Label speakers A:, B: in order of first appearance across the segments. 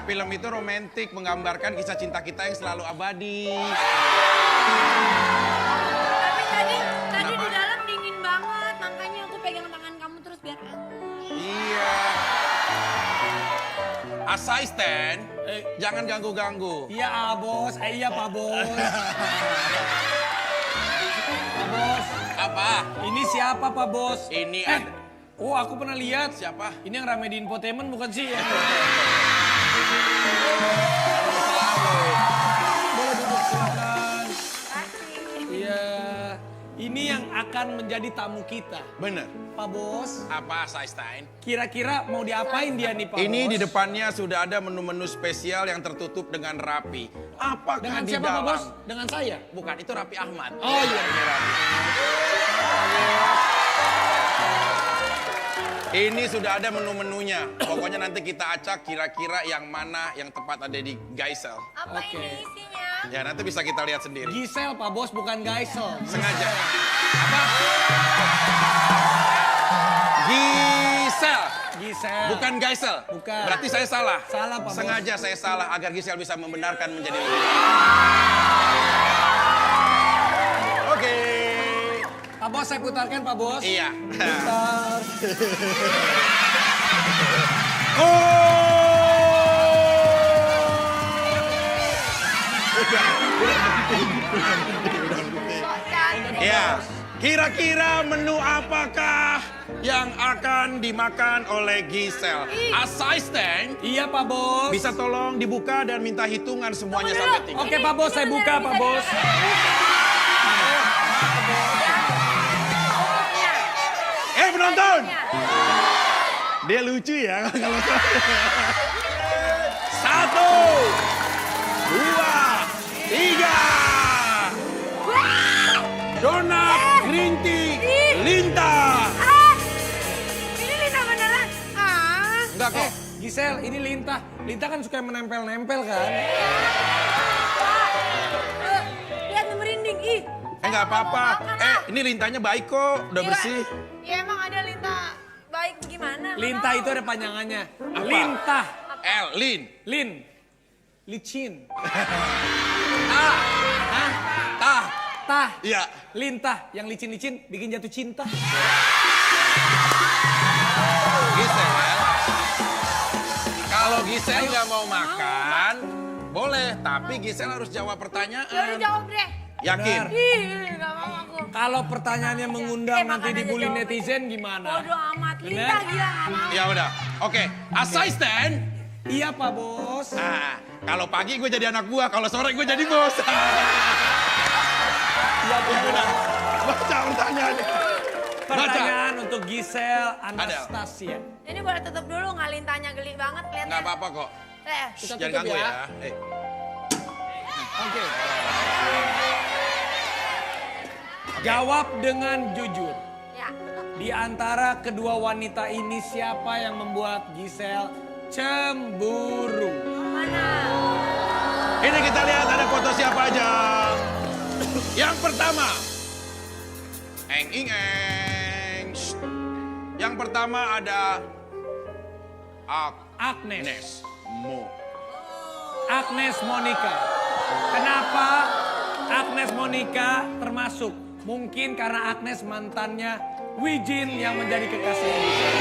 A: film itu romantis, menggambarkan kisah cinta kita yang selalu abadi.
B: Tapi tadi di dalam dingin banget, makanya aku pegang tangan kamu terus biar hangat.
A: Iya. Asisten, jangan ganggu-ganggu.
C: Iya, bos. Iya, Pak Bos. Pak Bos.
A: Apa?
C: Ini siapa, Pak Bos?
A: Ini
C: Oh, aku pernah lihat.
A: Siapa?
C: Ini yang rame di infotainment bukan sih? Ya? Boleh duduk, silakan.
B: Kasih.
C: Iya. Ini yang akan menjadi tamu kita.
A: Bener.
C: Pak Bos,
A: Apa, Asisten?
C: kira-kira mau diapain dia nih, Pak Bos?
A: Ini di depannya sudah ada menu-menu spesial yang tertutup dengan rapi. Apakah
C: Dengan
A: di
C: siapa, Pak
A: dalam?
C: Bos? Dengan saya?
A: Bukan, itu Rapi Ahmad.
C: Oh, iya.
A: Ini Rapi. Ini sudah ada menu-menunya. Pokoknya nanti kita acak kira-kira yang mana yang tepat ada di Gaisel.
B: Apa
C: Oke.
B: ini isinya?
A: Ya nanti bisa kita lihat sendiri.
C: Gisel, Pak Bos, bukan Gaisel.
A: Sengaja. Apa? Gisel.
C: Gisel.
A: Bukan Gaisel.
C: Bukan.
A: Berarti saya salah.
C: Salah, Pak Bos.
A: Sengaja saya salah agar Gisel bisa membenarkan menjadi lebih. Oke.
C: Pak Bos, saya putarkan, Pak Bos.
A: Iya.
C: Putar.
A: Ya, kira-kira menu apakah yang akan dimakan oleh Gisel? Asisten,
C: Iya, Pak Bos.
A: bisa tolong dibuka dan minta hitungan semuanya
B: Tunggu
A: sampai
B: dulu.
A: 3.
C: Oke, Pak Bos, saya buka, Pak Bos.
A: Penonton! Dia lucu ya kalau 1, 2, 3. Donat, green tea, lintah.
B: Ini lintah beneran.
A: Enggak kok.
C: Gisel, ini lintah. Lintah kan suka menempel-nempel kan?
B: Lihat merinding. Ih.
A: Enggak apa-apa. Ini lintahnya baik kok, udah bersih.
B: Ya emang ada lintah baik gimana?
C: Lintah itu ada panjangannya. Lintah.
A: Lin.
C: Lin. Licin.
A: Tah.
C: Tah.
A: Iya.
C: Lintah. Yang licin-licin bikin jatuh cinta.
A: Gisel. Kalau Gisel nggak mau makan, boleh. Tapi Gisel harus jawab
B: Ya udah
A: pertanyaan.
B: jawab deh.
A: Yakin?
B: Ih, gak mau aku.
C: Kalau pertanyaannya mengundang nanti
B: makan aja
C: dibully
B: jawabannya.
C: netizen gimana?
B: Bodoh amat.
C: Bener?
B: Lintah gila gak mau.
A: Ya udah. Oke. Asisten.
C: Iya, Pak Bos.
A: Kalau pagi gue jadi anak buah, kalau sore gue jadi bos.
C: Iya, Pak Bos.
A: Baca pertanyaannya.
C: Pertanyaan untuk Gisel Anastasia.
B: Ini boleh tutup dulu, nggak lintahnya geli banget. Lihat
A: Nggak
B: ya.
A: apa-apa kok.
C: Kita
A: Jangan
C: tutup
A: ganggu
C: ya.
A: ya.
C: Oke. Jawab dengan jujur.
B: Ya.
C: Di antara kedua wanita ini siapa yang membuat Gisel cemburu?
B: Mana?
A: Ini kita lihat ada foto siapa aja. Yang pertama. Eng ing eng. Shh. Yang pertama ada
C: Agnes.
A: Agnes
C: Agnes Monica. Kenapa Agnes Monica termasuk? Mungkin karena Agnes mantannya Wijin yang menjadi kekasihnya Gisel.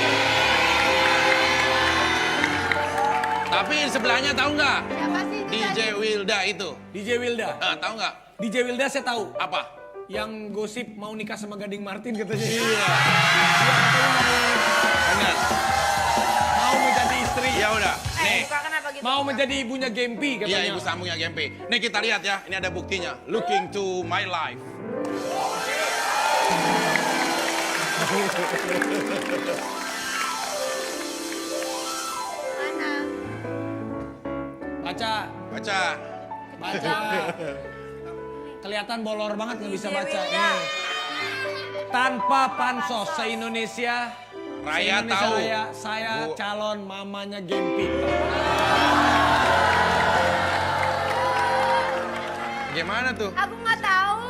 A: Tapi sebelahnya tahu nggak?
B: Siapa sih itu
A: DJ
B: tadi?
A: Wilda itu.
C: DJ Wilda.
A: Tahu nggak?
C: DJ Wilda saya tahu.
A: Apa?
C: Yang gosip mau nikah sama Gading Martin katanya.
A: Iya. Benar.
C: Mau menjadi istri.
A: Ya udah. Nih.
B: Buka kenapa gitu?
C: Mau menjadi ibunya Gempi katanya.
A: Iya, ibu sambungnya Gempi. Nih kita lihat ya, ini ada buktinya. Looking to my life.
B: Mana?
C: Baca.
A: Baca.
C: Baca. Kelihatan bolor banget nggak bisa baca.
B: Wilda.
C: Ini. Tanpa pansos se-Indonesia.
A: Raya
C: se-Indonesia
A: tahu.
C: Raya, saya
A: Bu.
C: calon mamanya Gempi.
A: Gimana tuh?
B: Aku nggak tahu.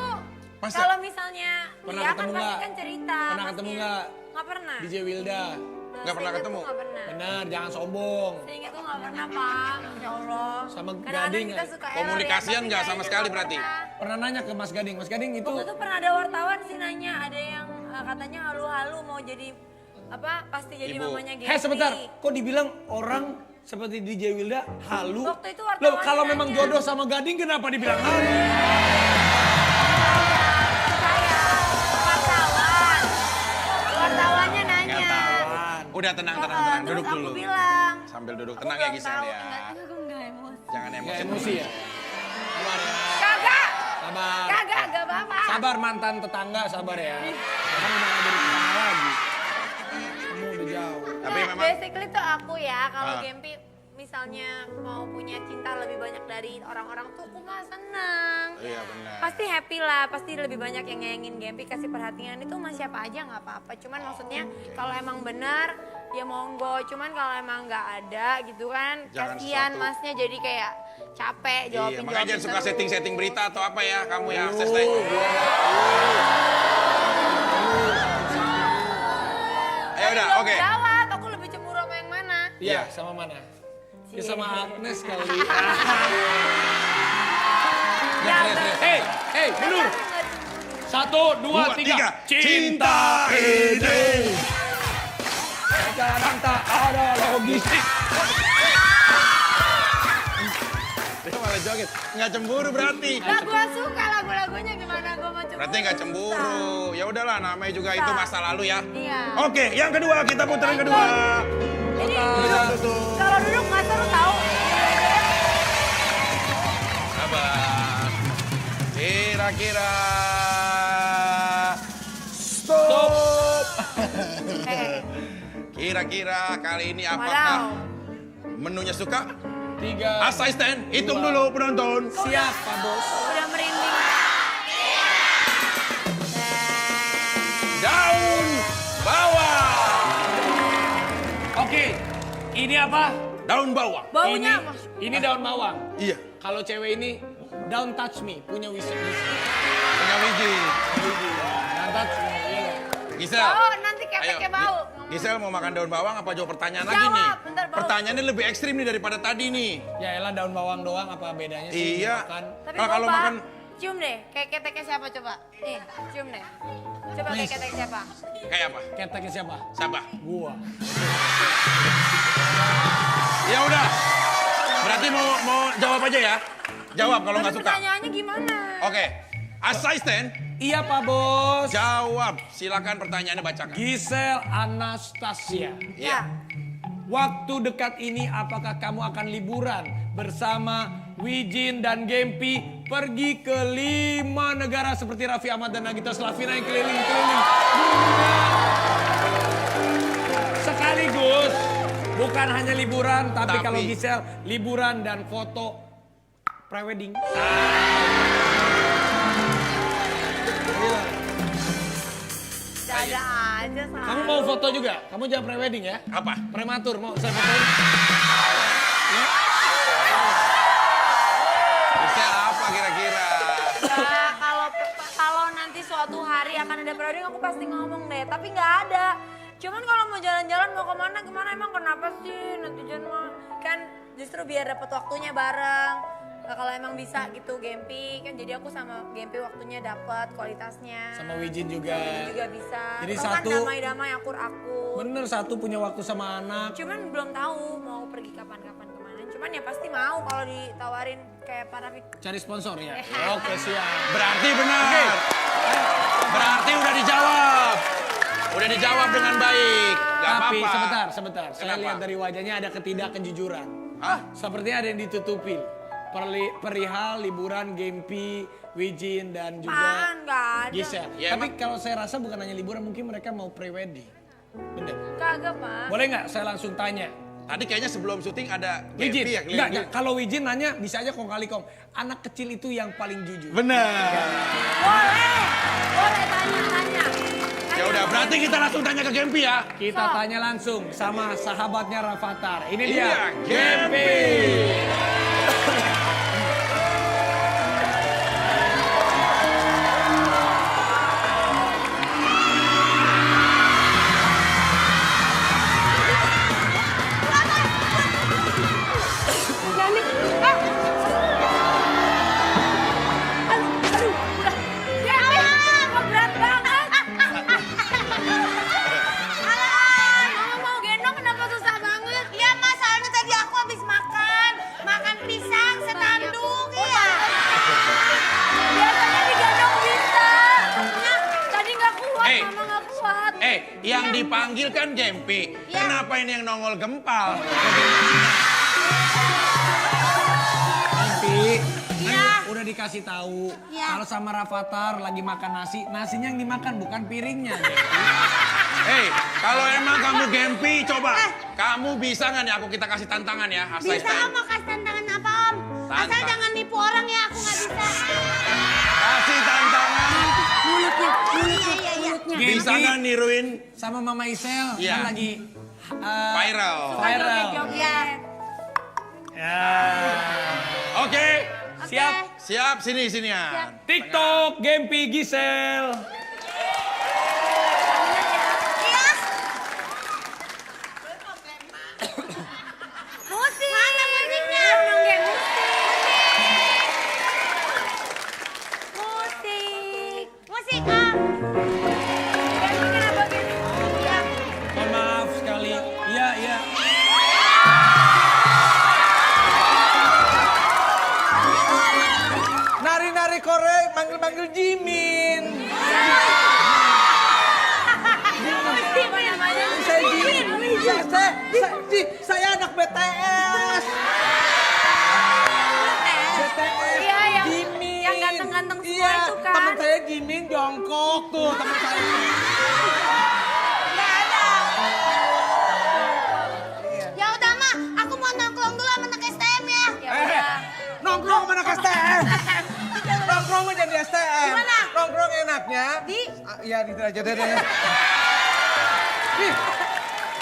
A: Masa?
B: Kalau misalnya
C: Pernah
B: dia
C: ketemu
B: kan pasti
C: nggak?
B: kan cerita.
C: Pernah ketemu nggak?
B: Nggak pernah.
C: DJ Wilda.
A: Nggak pernah ketemu?
B: Nggak pernah.
C: Bener, jangan sombong.
B: Seingat tuh nggak pernah, Pak. Ya Allah.
C: Sama
B: Kadang-kadang
C: Gading
B: kita
C: nggak?
B: suka error
A: Komunikasian
B: tapi
A: nggak sama
B: kayaknya
A: sekali
B: nggak
A: berarti?
B: pernah.
C: Pernah nanya ke Mas Gading. Mas Gading itu
B: Waktu itu pernah ada wartawan sih nanya, ada yang katanya halu-halu mau jadi apa? Pasti jadi
A: Ibu.
B: mamanya Gempi.
C: sebentar, kok dibilang orang seperti DJ Wilda halu?
B: Waktu itu wartawan
C: Loh, kalau memang
B: nanya.
C: jodoh sama Gading kenapa dibilang halu?
B: Saya wartawan. Wartawannya nanya.
A: Udah tenang,
B: Oh,
A: tenang, tenang.
B: terus
A: Duduk
B: aku
A: dulu.
B: bilang.
A: Sambil duduk.
B: Aku
A: Tenang ya
B: belum
A: Gisel
B: tahu,
A: ya.
B: Aku nggak emosi.
A: Jangan
C: Nggak
A: emosi.
C: emosi ya? Sabar ya.
B: Kagak,
C: Sabar.
B: kagak apa-apa.
C: Sabar mantan tetangga, sabar ya. Kan udah nggak jadi tetangga lagi. Kamu udah jauh.
A: Tapi
B: Nah,
A: memang
B: basically tuh aku ya, kalau
A: Ah.
B: Gempi misalnya mau punya cinta lebih banyak dari orang-orang tuh aku mah senang.
A: iya benar.
B: Pasti happy lah, pasti lebih banyak yang nyayangin Gempi, kasih perhatian itu sama siapa aja nggak apa-apa. Cuman maksudnya kalau emang benar ya monggo, cuman kalau emang nggak ada gitu kan,
A: Jangan
B: kasihan
A: sesuatu.
B: masnya jadi kayak capek
A: Iya,
B: jawabin
A: makanya jangan suka
B: terus.
A: setting-setting berita atau apa ya kamu ya. Stay. Ayo udah,
B: Belum
A: oke.
B: jawab, aku lebih cemburu sama yang mana?
C: Iya, sama mana? Ya sama Agnes kali.
B: Ya,
C: Hei, mundur.
B: Aku nggak cemburu.
C: 1, 2, 3.
A: Cinta ini.
C: Sekarang tak ada logistik.
A: Dia malah joget. Nggak cemburu berarti.
B: Lah gua suka lagu-lagunya gimana gua mau cemburu.
A: Berarti nggak cemburu. Ya udahlah, namanya juga itu masa lalu ya.
B: Iya.
A: Oke, yang kedua kita putar yang kedua.
B: Ini
A: Tutup.
B: kalau duduk nggak seru tahu.
A: Sabar. Kira-kira. Stop. Kira-kira kali ini apakah menunya suka?
C: 3.
A: Asisten, hitung dulu penonton.
C: Siapa, Bos?
B: Udah merinding.
A: Daun bawang.
C: Oke, ini apa?
A: Daun bawang.
B: Baunya
C: Ini daun bawang.
A: Iya,
C: Kalau cewek ini, don't touch me, punya wisik.
A: punya wiji.
C: Don't touch me, iya nggak?
A: Gisel.
B: bau nanti keteknya bau.
A: Gisel mau makan daun bawang apa jawab pertanyaan lagi
B: Jawab,
A: nih?
B: bentar, bau.
A: Pertanyaannya lebih ekstrim nih daripada tadi nih.
C: Ya elah daun bawang doang, apa bedanya sih?
A: Iya.
C: Makan.
B: Tapi
A: Kalau
B: Bapak,
A: makan
B: cium deh, kayak keteknya siapa coba? Nih, cium deh. Coba kayak
C: Please.
B: ketek siapa?
A: kayak apa?
C: Keteknya siapa?
A: Siapa?
C: Gua.
A: Ya udah. Berarti mau jawab aja ya. Jawab kalau nggak
B: Tapi
A: suka.
B: pertanyaannya gimana?
A: Oke. Asisten,
C: Iya Pak Bos.
A: jawab. Silakan pertanyaannya bacakan.
C: Gisel Anastasia.
A: Iya.
C: Waktu dekat ini apakah kamu akan liburan bersama Wijin dan Gempi pergi ke 5 negara seperti Raffi Ahmad dan Nagita Slavina yang keliling-keliling dunia. Sekaligus bukan hanya liburan tapi
A: Tapi-
C: kalau Gisel liburan dan foto prewedding.
B: Ada aja sama.
C: Kamu mau foto juga? Kamu jangan prewedding ya?
A: Apa?
C: Prematur mau saya fotoin?
A: Gisel apa kira-kira?
B: Ya, kalau nanti suatu hari akan ada prewedding aku pasti ngomong deh, tapi nggak ada. Cuman kalau mau jalan-jalan mau kemana emang kenapa sih netizen mah kan justru biar dapat waktunya bareng. Nah, kalau emang bisa gitu Gempi kan jadi aku sama Gempi waktunya dapat kualitasnya.
C: Sama Wijin juga.
B: juga bisa.
C: Jadi
B: Atau kan
C: satu-
B: damai-damai akur-akur.
C: Bener, satu punya waktu sama anak.
B: Cuman belum tahu mau pergi kapan-kapan kemana. Cuman ya pasti mau kalau ditawarin kayak Pak Rafiq.
C: Cari sponsor ya? Oke siap.
A: Berarti benar. Berarti udah dijawab. Udah dijawab dengan baik. Gak
C: Tapi
A: apa-apa.
C: sebentar. Saya
A: Kenapa?
C: lihat dari wajahnya ada ketidakkejujuran.
A: Hah?
C: Sepertinya ada yang ditutupi. Perihal liburan Gempi, Wijin dan juga
B: Apaan? Nggak ada.
C: Gisel.
A: Ya,
C: Tapi kalau saya rasa bukan hanya liburan, mungkin mereka mau prewedding. Bener.
B: Kagak, Pak.
C: Boleh nggak saya langsung tanya?
A: Tadi kayaknya sebelum syuting ada
C: Wijin,
A: Gempi ya
C: enggak. Kalau Wijin nanya bisa aja kong kali kong. Anak kecil itu yang paling jujur.
A: Benar.
B: Boleh tanya.
A: Ya udah, berarti kita langsung tanya ke Gempi ya.
C: Kita tanya langsung sama sahabatnya Rafathar. Ini
A: Ini
C: dia,
A: dia,
C: Gempi.
A: yang dipanggil kan Gempi.
B: Ya.
A: Kenapa ini yang nongol Gempal?
C: Gempi,
B: Iya.
C: udah dikasih tahu.
B: Iya.
C: Kalau sama Rafathar lagi makan nasi, nasinya yang dimakan bukan piringnya.
A: Hei, kalau emang kamu Gempi, coba. Kamu bisa nggak nih kita kasih tantangan ya?
D: Bisa Om, mau kasih tantangan apa Om? Asal
A: Tantang.
D: jangan nipu orang ya, aku nggak bisa.
A: Kasih tantangan.
D: Mulutnya, iya.
A: Bisa nggak niruin
C: Sama Mama Isel
A: Iya.
C: kan lagi
A: viral?
C: viral.
B: Joget-joget.
C: Ya.
A: Oke,
C: Siap.
A: siap sini ya.
C: TikTok Gempi Gisel.
D: Iya. Musik. Mana musiknya?
B: Musik.
D: Musik Om.
B: Gempi kenapa gini?
C: Mohon maaf sekali. Iya, iya. Nari-nari Korea, manggil-manggil Jimin.
B: Apa namanya?
C: Saya Jimin. Saya anak BTS. BTS.
B: Iya, yang-
C: Jimin.
B: yang ganteng-ganteng semua
C: Iya,
B: itu kan.
C: teman saya Jimin jongkok tuh, teman saya.
D: Nggak ada. Ya udah mah, aku mau nongkrong dulu sama anak STM ya.
B: Ya udah.
C: Nongkrong mana ke STM? Nongkrong aja di STM.
D: Gimana?
C: Nongkrong enaknya.
D: Di?
C: Iya, di aja deh. Ih,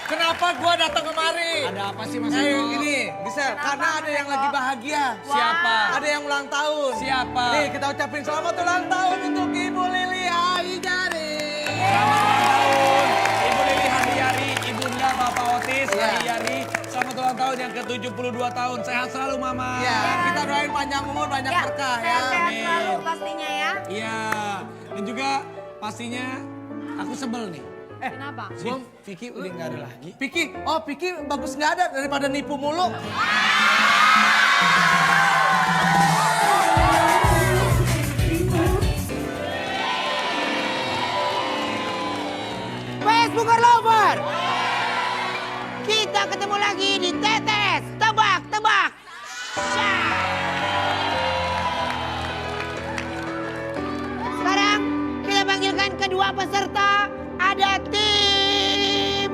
C: kenapa gua datang kemari? Ada apa sih Mas Eko? Gini, bisa karena ada yang lagi bahagia. Siapa? Ada yang ulang tahun. Siapa? Nih, kita ucapin selamat ulang tahun untuk Ibu Lili Haidari. Selamat ulang tahun Ibu Lili Haidari, Ibunda Bapak Otis Haidari. Selamat ulang tahun yang ke-72 tahun. Sehat selalu Mama. Iya, kita doain panjang umur, banyak
B: Ya,
C: berkah ya.
B: sehat-sehat
C: Amin.
B: selalu pastinya ya.
C: Iya, dan juga pastinya aku sebel nih.
B: Kenapa?
C: Si Vicky udah nggak ada lagi. Vicky, oh Vicky bagus nggak ada daripada nipu mulu.
D: Facebooker Lover. Kita ketemu lagi di Tetes Tebak-Tebak. Sekarang kita panggilkan kedua peserta. Ada tim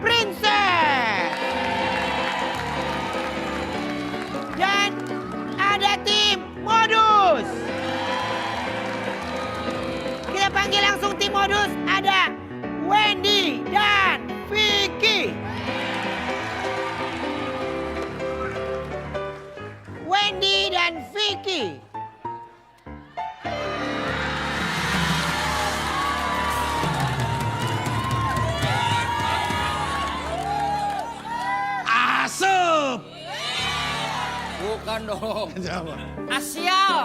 D: Princess. Dan ada tim Modus. Kita panggil langsung tim Modus. Ada Wendy dan Vicky. Wendy dan Vicky.
A: Asep.
C: Bukan dong.
A: Siapa?
C: Asial.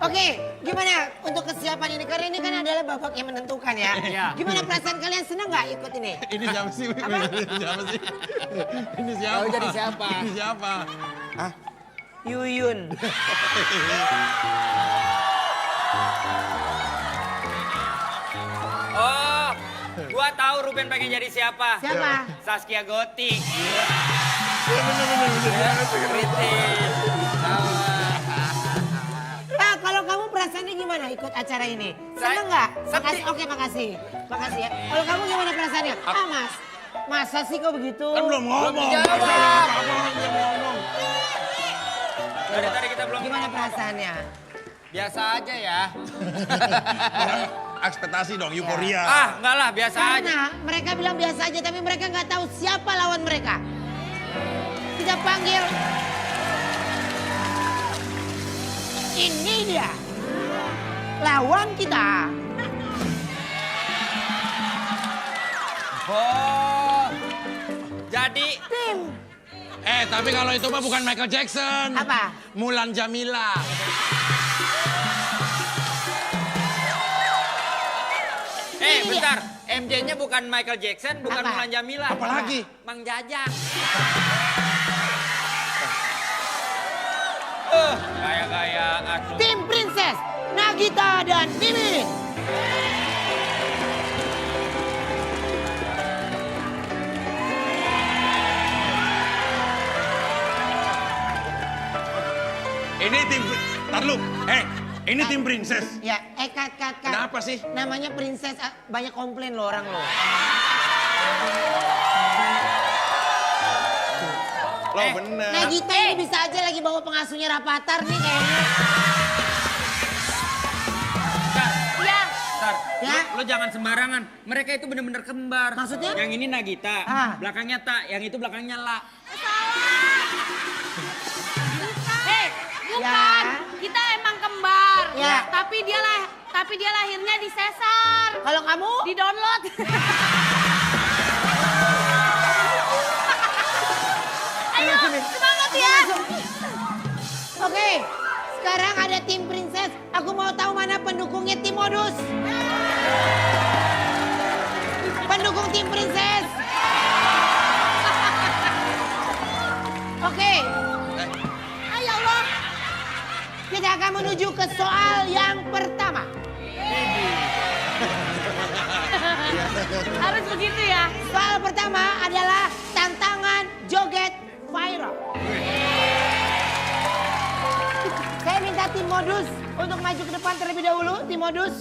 D: Oke, gimana untuk kesiapan ini? Karena ini kan adalah babak yang menentukan ya.
C: Iya.
D: Gimana perasaan kalian, senang nggak ikut ini?
A: Ini siapa sih? Ini siapa sih? Ini siapa?
C: Tahu jadi siapa?
A: Ini siapa? Ah,
D: Yuyun.
E: Oh, gua tahu Ruben pengen jadi siapa.
D: Siapa?
E: Saskia Gotik.
D: Kalau kamu perasaannya gimana ikut acara ini? Seneng
E: Saya-
D: nggak?
E: sedih.
D: Makasih, oke makasih. Makasih ya. Kalau kamu gimana perasaannya? Ah mas, masa sih kok begitu?
A: kan belum ngomong.
E: dijawab.
A: Belum ngomong.
E: Dari tadi kita belum
D: Gimana perasaannya?
E: biasa aja ya.
A: Orang ekspektasi dong, euforia.
E: Ah, enggak lah, biasa aja.
D: Karena mereka bilang biasa aja, tapi mereka nggak tahu siapa lawan mereka. Kita panggil. Ini dia. Lawan kita.
E: Oh. Jadi
D: Tim.
A: Tapi kalau itu mah bukan Michael Jackson.
D: Apa?
A: Mulan Jamila.
E: bentar. MJ-nya bukan Michael Jackson, bukan
D: Apa?
E: Mulan Jamila.
A: Apa lagi?
E: Mang Jajang. Gaya-gayaan.
D: Tim Princess, Nagita dan Mimin.
A: Ini tim... Tar lu. Ini tim princess.
D: Ya, kat.
A: Kenapa sih?
D: Namanya princess, banyak komplain lo orang lo.
A: Lo bener.
D: Nagita ini bisa aja lagi bawa pengasuhnya Rapatar nih kayaknya.
B: Iya.
E: Tar,
D: Ya.
E: lo jangan sembarangan. Mereka itu bener-bener kembar.
D: Maksudnya?
E: Yang ini Nagita, belakangnya Tak, yang itu belakangnya La.
B: Hei, bukan.
D: Ya.
B: Kita emang kembar.
D: Ya.
B: Tapi dia lahirnya di sesar.
D: Kalau kamu?
B: Di download. Ayo, semangat ya.
D: Oke, sekarang ada tim princess. Aku mau tahu mana pendukungnya tim modus. Pendukung tim princess. Oke. Ayo Allah. Kita akan menuju ke soal yang pertama.
B: Harus begitu ya.
D: Soal pertama adalah tantangan joget viral. Saya minta tim modus untuk maju ke depan terlebih dahulu, tim modus.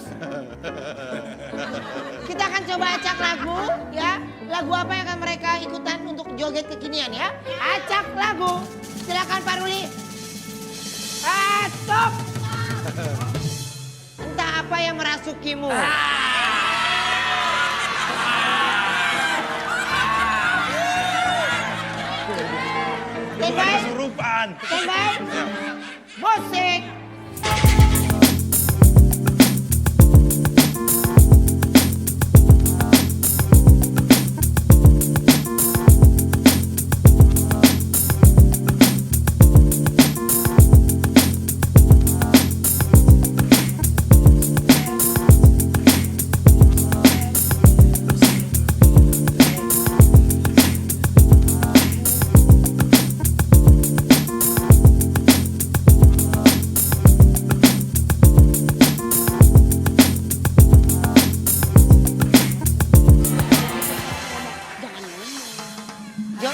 D: Kita akan coba acak lagu, ya. Lagu apa yang akan mereka ikutan untuk joget kekinian, ya. Acak lagu. Silakan Pak Ruli. Stop. Entah apa yang merasukimu. Standby.
A: Kesurupan.
D: Standby. Musik.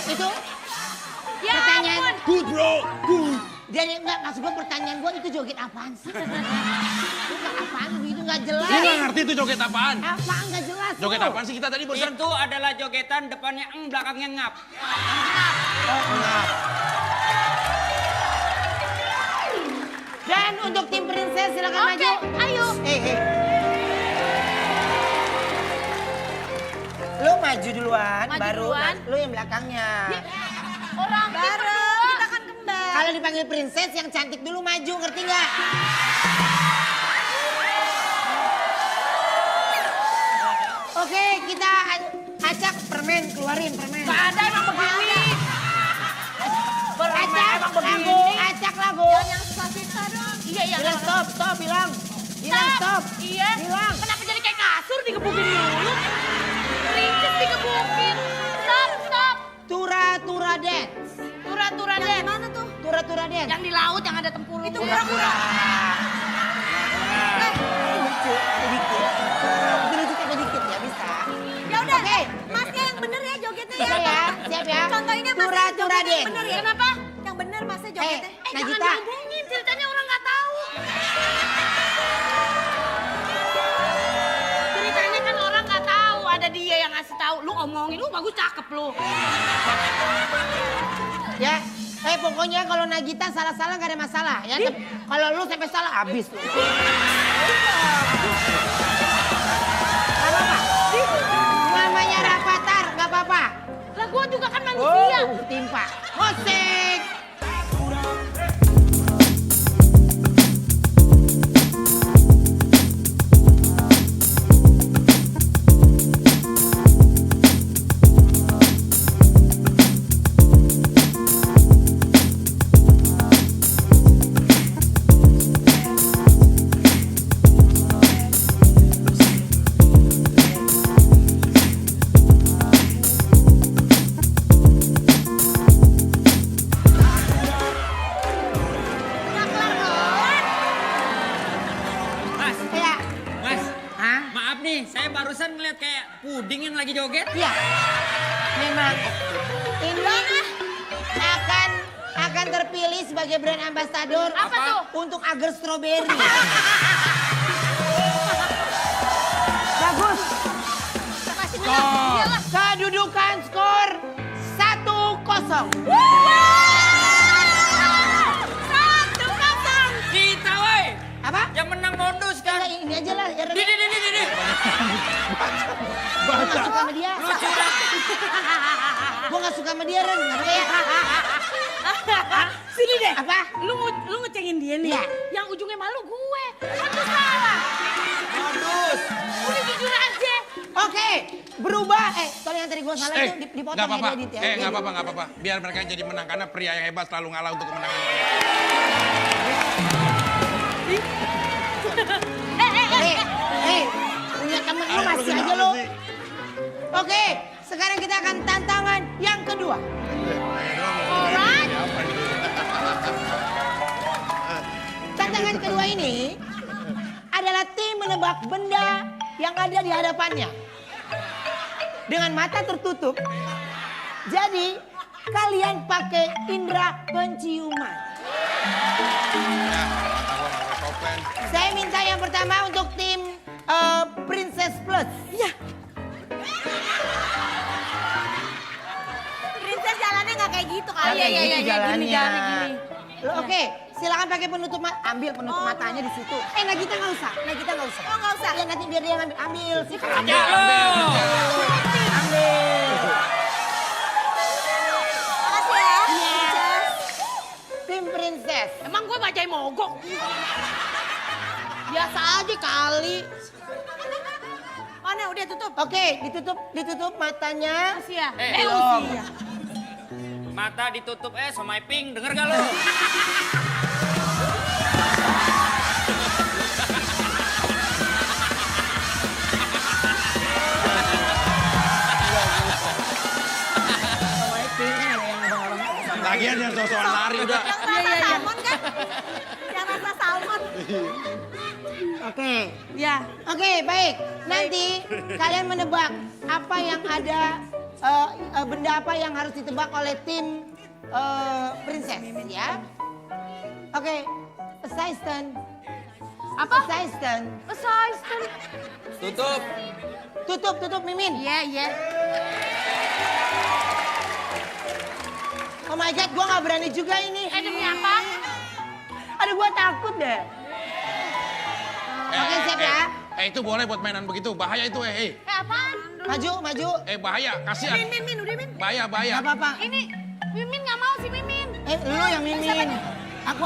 D: Itu
B: Ya
D: pertanyaan.
B: ampun.
A: Good bro. Good.
D: Jadi enggak, maksud gue pertanyaan gue itu joget apaan sih? Itu apaan itu nggak jelas.
A: Lu gak ngerti itu joget apaan?
D: Apaan nggak jelas.
A: Joget
D: lu?
A: apaan sih kita tadi barusan?
E: Itu adalah jogetan depannya belakangnya ngap.
D: Dan untuk tim princess silakan
B: Oke,
D: maju.
B: ayo.
D: Lu maju duluan,
B: Maju
D: baru
B: duluan.
D: lu yang belakangnya.
B: Orang bareng. Kita kan kembar.
D: Kalau dipanggil princess yang cantik dulu maju, ngerti nggak? Oke, kita acak permen, keluarin permen.
B: Gak ada emang begini.
D: Acak lagu, acak lagu.
B: Yang susah dong. Iya, iya.
D: Bilang stop, bilang. Bilang stop.
B: Iya.
D: Bilang.
B: Kenapa jadi kayak kasur digebukin dulu? Princess digebukin. Stop.
D: Tura dance.
B: Tura-tura deh. Mana tuh?
D: Tura dance.
B: Yang di laut yang ada tempurung. Itu
D: Pura-pura. Lucu, ada dikit. Itu lucu ada dikit ya, bisa.
B: Ya udah.
D: Oke.
B: Masnya yang bener ya jogetnya ya.
D: Siap ya, siap ya.
B: Contohnya Mas
D: Tura
B: jogetnya
D: dance.
B: yang bener ya. Kenapa? Yang bener Masnya jogetnya. Jangan
D: Nagita.
B: dihubungin, ceritanya orang nggak tahu. Ceritanya kan orang nggak tahu, ada dia yang ngasih tahu. Lu omongin, lu bagus cakep lu.
D: Ya, pokoknya kalau Nagita salah-salah gak ada masalah ya. Kalau lu sampai salah habis lu. Gak apa-apa. Namanya Rapatar, gak apa-apa.
B: Lah gua juga kan manusia.
D: Timpa. Musik.
E: pantesan ngeliat kayak puding yang lagi joget.
D: Iya. Memang ini akan terpilih sebagai brand ambassador.
B: Apa tuh?
D: Untuk Agar Strawberry. Bagus.
B: Kasih
C: Skor.
B: menang. Iyalah.
D: Kedudukan skor 1-0.
B: 1-0.
E: Kita woi.
D: Apa?
E: Yang menang modus kan.
D: Ini aja lah. Ya,
E: Di.
D: Gue gak suka sama dia.
E: Lu curang.
D: Gue gak suka sama dia, Ren. Gak apa ya?
F: Sini deh.
D: Apa?
F: Lu ngecengin dia nih.
D: Iya.
F: Yang ujungnya malu gue. Kan lu salah.
E: Modus.
F: Udah jujur aja.
D: Oke, berubah. Soalnya yang tadi gue salah itu dipotong
A: nggak apa-apa.
D: ya, Dit, ya.
A: Nggak apa-apa. Biar mereka yang jadi menang karena pria yang hebat selalu ngalah untuk kemenangan.
D: Punya temen lu masih aja lu. Oke, sekarang kita akan tantangan yang kedua.
F: Alright.
D: Tantangan kedua ini adalah tim menebak benda yang ada di hadapannya. Dengan mata tertutup. Jadi, kalian pakai indera penciuman. Saya minta yang pertama untuk tim Princess Plus.
F: Iya.
B: Princess jalannya nggak kayak gitu kali.
D: Iya,
F: Gini, jalannya gini.
D: Oke, silakan pakai penutup mata. Ambil penutup matanya di situ. Nagita nggak usah.
B: Oh, nggak usah.
D: Ya nanti biar dia ngambil. Ambil sih.
E: Ya lo.
D: Ambil.
B: Makasih ya.
D: Tim Princess.
F: Emang gue bajai mogok. Biasa aja kali.
B: Mana udah tutup.
D: Oke, ditutup matanya.
F: Masih ya?
D: Belum.
F: Usia.
E: Mata ditutup somai pink. Denger gak lo?
A: Lagian yang sosokan lari udah.
B: Yang rasa salmon kan? Yang rasa salmon.
D: Oke.
F: Ya.
D: Oke, baik. Nanti kalian menebak apa yang ada, benda apa yang harus ditebak oleh tim Princess, ya. Oke, assistant.
F: Apa?
D: Assistant.
F: Assistant.
E: Tutup.
D: Tutup, Mimin.
F: Iya.
D: Oh my God, gua nggak berani juga ini.
F: Demi apa?
D: Aduh, gua takut deh. Oke, siap ya.
A: Itu boleh buat mainan begitu. Bahaya itu,
F: Apaan?
D: Maju.
A: bahaya. Kasihan.
B: Min, udah Min.
A: Bahaya.
D: Gak apa-apa.
F: Ini Mimin nggak mau si Mimin.
D: Lu yang Mimin. Aku.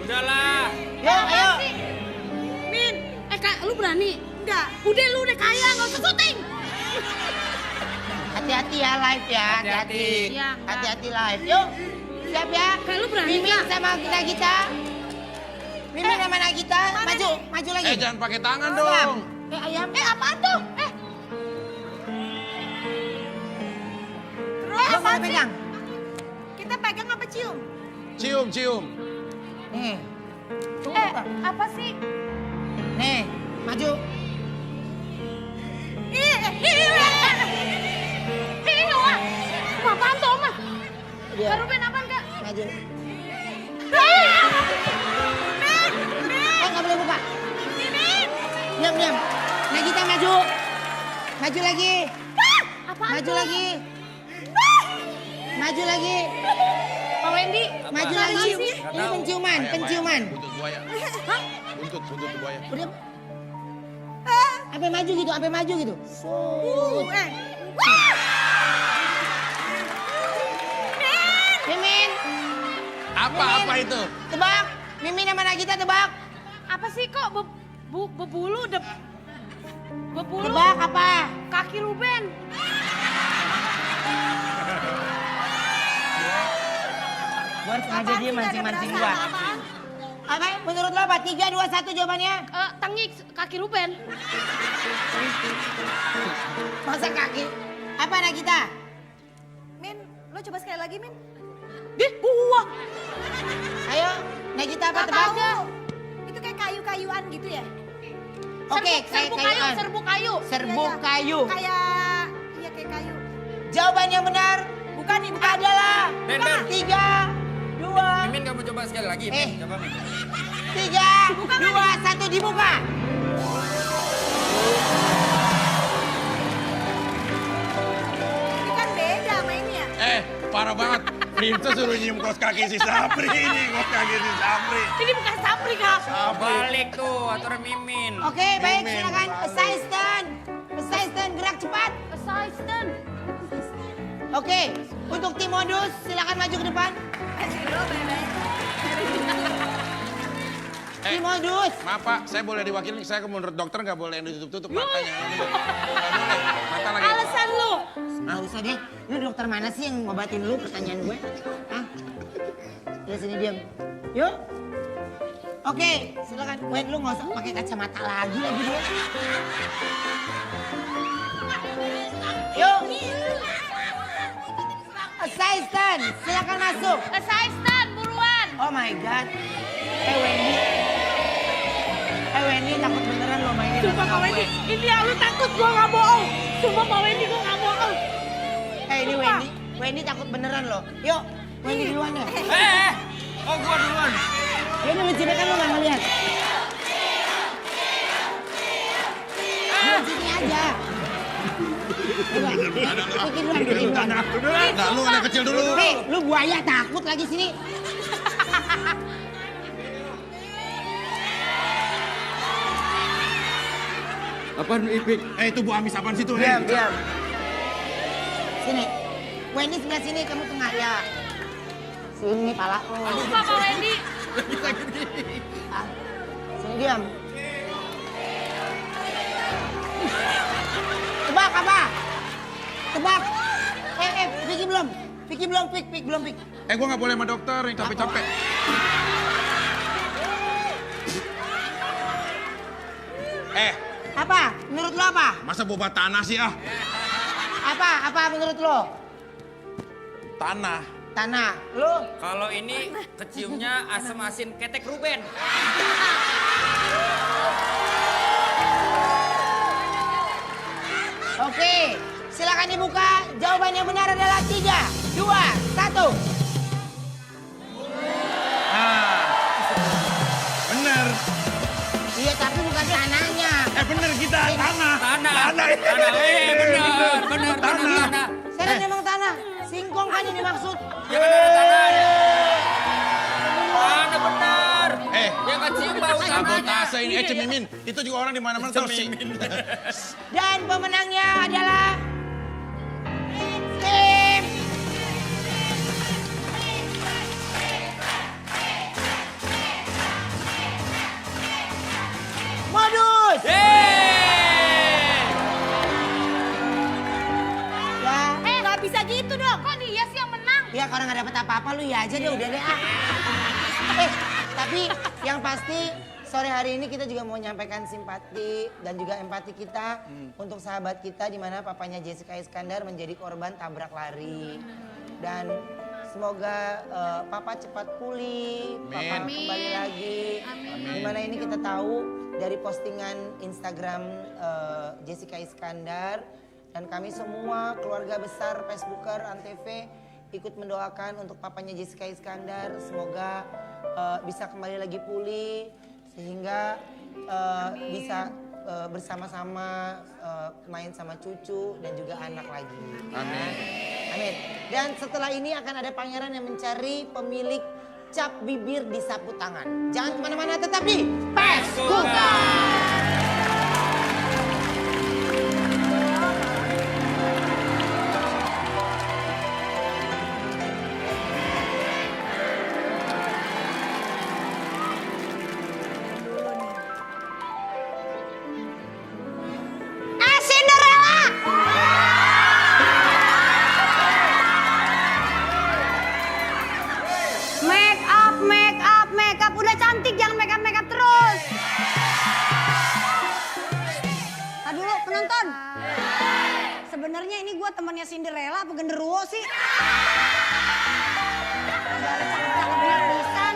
E: Udahlah.
D: Yuk, ayo.
F: Min, Kak, lu berani?
B: Enggak.
F: Udah lu udah kaya, nggak usah syuting.
D: Hati-hati ya live ya, hati-hati.
F: Iya, Kak.
D: Hati-hati live. Yuk, siap ya.
F: Kak, lu berani
D: Mimin
F: nggak?
D: sama Nagita. Mimin sama Nagita, maju lagi.
A: Jangan pakai tangan dong.
D: Ayam.
F: Apaan tuh?
D: Lo mau pegang?
B: Kita pegang apa cium?
A: Cium.
D: Nih.
F: Apa sih?
D: Nih, maju.
F: Ini Noah. Apaan tuh, Oma?
D: Dia.
F: Baru main apaan, Kak?
D: Maju. Nggak boleh buka. Diam. Nagita maju. Maju lagi.
F: Apaan
D: Maju
F: tuh?
D: lagi. Maju lagi.
F: Pak Wendy.
D: Maju
F: Apaan
D: lagi.
F: sih?
D: Ini penciuman.
A: Buntut buaya. Buntut buaya.
D: Udah. Sampai maju gitu. Mimin.
A: Apa itu?
D: Tebak. Mimin sama Nagita tebak.
F: Apa sih kok bebulu bebulu
D: Tebak apa?
F: kaki Ruben.
D: Gua harus sengaja dia mancing-mancing gua.
B: Apaan?
D: Apa? Menurut lo apa? 3, 2, 1 jawabannya.
F: Tengik kaki Ruben.
D: Masa kaki? Apa Nagita?
B: Min, lo coba sekali lagi Min.
F: Dih, buah.
D: Ayo, Nagita apa
B: Gak
D: tebak?
B: tahu. Itu kayak kayu-kayuan gitu ya?
D: Oke,
F: Serbu kayu,
D: kayuan.
F: serbu kayu.
D: Serbuk kayu.
B: Kayak, iya kayak kayu.
D: Jawaban yang benar
B: Bukan nih, bukan.
D: adalah
E: Ben, Ben.
D: 3, 2,
E: Mimin kamu coba sekali lagi.
D: Eh.
E: Coba Min.
D: 3, 2, 1 dibuka.
B: Ini kan beda mainnya.
A: Parah banget. Princess suruh nyium kaos kaki si Sapri ini, kaos kaki si Sapri.
F: Ini bukan sapri kak.
E: Balik tuh aturan Mimin.
D: Oke, baik,
A: Mimin.
D: silakan. Assistant. Assistant, gerak cepat.
F: Assistant.
D: Oke, untuk tim modus silakan maju ke depan. Tim modus.
A: Maaf Pak, saya boleh diwakili. Saya menurut dokter nggak boleh yang ditutup-tutup matanya. Nggak boleh. Mata lagi.
F: Alasan lu.
D: Nggak usah deh. Lu dokter mana sih yang ngobatin lu pertanyaan gue? Hah? Ya sini diam. Yuk. Oke, silakan. Wait, lu nggak usah pakai kacamata lagi dia. Yuk. Assistant, silakan masuk.
F: Assistant, buruan.
D: Oh my God. Wendy takut beneran lo mainin
F: Sumpah
D: sama
F: Pak
D: gue.
F: Wendy, ini aku takut gua nggak bohong. Sumpah Pak Wendy gua nggak bohong.
D: Ini Wendy takut beneran lo. Yuk, Wendy duluan deh.
E: Oh gua duluan.
D: Ya udah lu sini kan lo nggak ngeliat. Lu sini aja. Bikin duluan.
A: Nggak, lu anak kecil dulu.
D: Hei, lu buaya takut lagi sini.
E: Apaan Ipik?
A: Itu Bu Amis apaan situ?
D: Diam. Sini. Wendy sebelah sini, kamu tengah ya. Sini pala lo.
F: Sumpah Pak Wendy.
D: Sini diam. Tebak apa? Tebak. Vicky belum. Vicky belum, Pik belum, Pik.
A: Gue nggak boleh sama dokter, yang capek-capek.
D: Apa? Menurut lo apa?
A: Masa boba tanah sih ah?
D: Apa menurut lo?
A: Tanah.
D: Tanah. Lo?
E: Kalau ini keciumnya asam asin ketek Ruben.
D: Oke. Silakan dibuka. Jawaban yang benar adalah 3, 2, 1.
A: Bener.
D: Iya, tapi bukan tanahnya.
A: Bener kita tanah.
E: Tanah. Bener. Tanah.
D: Saya memang tanah. Singkong kan ini maksud.
E: Ya bener tanah. Tanah benar. Yang kecium bau tanahnya.
A: Sabotase ini. Cemimin. Itu juga orang di mana-mana tahu sih.
D: Dan pemenangnya adalah tim modus. Ya,
F: Nggak bisa gitu dong. Kok dia sih yang menang?
D: ya kalau nggak dapet apa-apa lu ya aja deh udah deh. Tapi yang pasti sore hari ini kita juga mau menyampaikan simpati dan juga empati kita untuk sahabat kita di mana papanya Jessica Iskandar menjadi korban tabrak lari. Dan semoga papa cepat pulih, papa kembali lagi. Dimana ini kita tahu dari postingan Instagram Jessica Iskandar dan kami semua keluarga besar Facebooker Antv ikut mendoakan untuk papanya Jessica Iskandar semoga bisa kembali lagi pulih sehingga bisa bersama-sama main sama cucu dan juga anak lagi.
A: Amin.
D: Amin. Dan setelah ini akan ada pangeran yang mencari pemilik cap bibir di sapu tangan. Jangan kemana-mana, tetap di Peskuka.
F: Make up, udah cantik jangan make up terus.
G: Tadi dulu penonton. Sebenarnya ini gue temannya Cinderella apa genderuwo sih? Ada cakep-cakep pisan.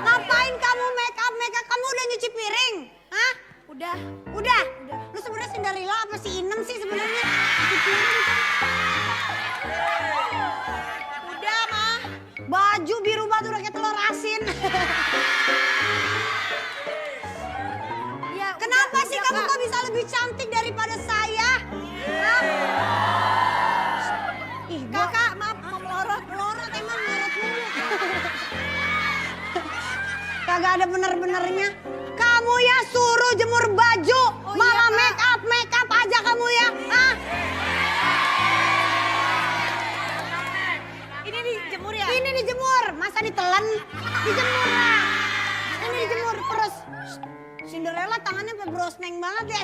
G: Ngapain kamu make up? Kamu udah nyuci piring? Hah?
F: Udah.
G: Ya, kenapa sih kamu kok bisa lebih cantik daripada saya? Hah? Ih, kakak, maaf, melorot emang melorot mulu. Kagak ada bener-benernya. Kamu ya suruh jemur baju, malah make up aja kamu ya. Hah?
F: Ini dijemur ya?
G: Ini dijemur, masa ditelan? Dijemur lah. Ini dijemur terus. Cinderella tangannya sampai brosneng banget ya.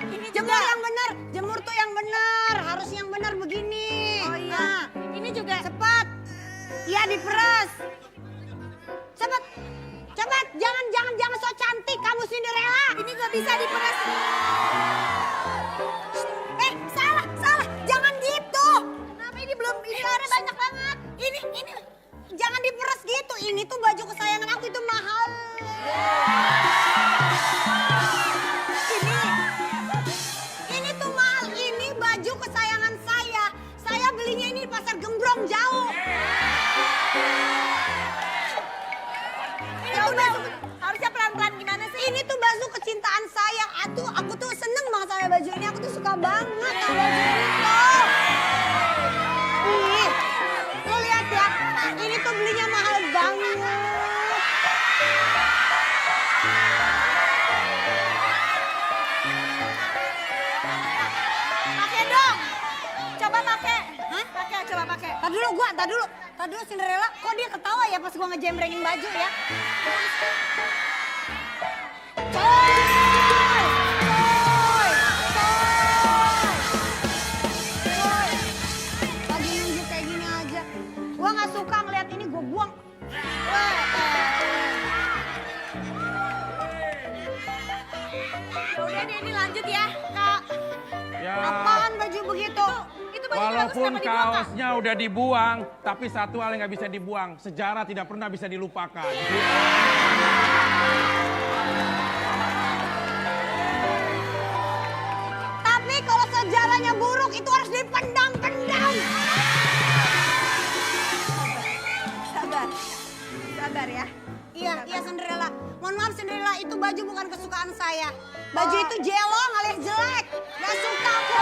G: Ini jemur yang benar, jemur tuh yang benar, harus yang benar begini.
F: Oh iya.
G: Nah,
F: Ini juga.
G: cepat. Iya diperas. Cepat. Cepat, jangan so cantik kamu Cinderella.
F: Ini gak bisa diperas.
G: Salah. Jangan gitu.
F: Kenapa ini belum, ini larnya banyak banget.
G: Ini jangan diperas gitu. Ini tuh baju kesayangan aku itu mahal. Ini tuh mahal. Ini baju kesayangan saya. Saya belinya ini di pasar Gembrong jauh.
F: Ya udah, harusnya pelan-pelan gimana sih?
G: Ini tuh baju kecintaan saya. Aku tuh seneng banget sama baju ini. Aku tuh suka banget sama baju ini tuh. Ih, lo lihat ya. Ini tuh belinya mahal banget.
F: Pakai dong. Coba pakai. Hah? Pakai, coba pakai.
G: Tadi dulu Cinderella. Kok dia ketawa ya pas gua ngejembrengin baju ya? Lagi nunjuk kayak gini aja. Gua nggak suka ngeliat ini, gua buang.
F: Ya udah deh, ini lanjut ya. Kak,
C: Ya,
G: Apaan baju begitu?
F: itu baju bagus
C: walaupun
F: kenapa dibuang, Kak?
C: kaosnya udah dibuang, tapi satu hal yang nggak bisa dibuang, sejarah tidak pernah bisa dilupakan.
G: Tapi kalau sejarahnya buruk itu harus dipendam-pendam.
F: Sabar ya.
G: Iya Cinderella. Mohon maaf Cinderella, itu baju bukan kesukaan saya. Baju itu jelong alias jelek. Gak suka aku.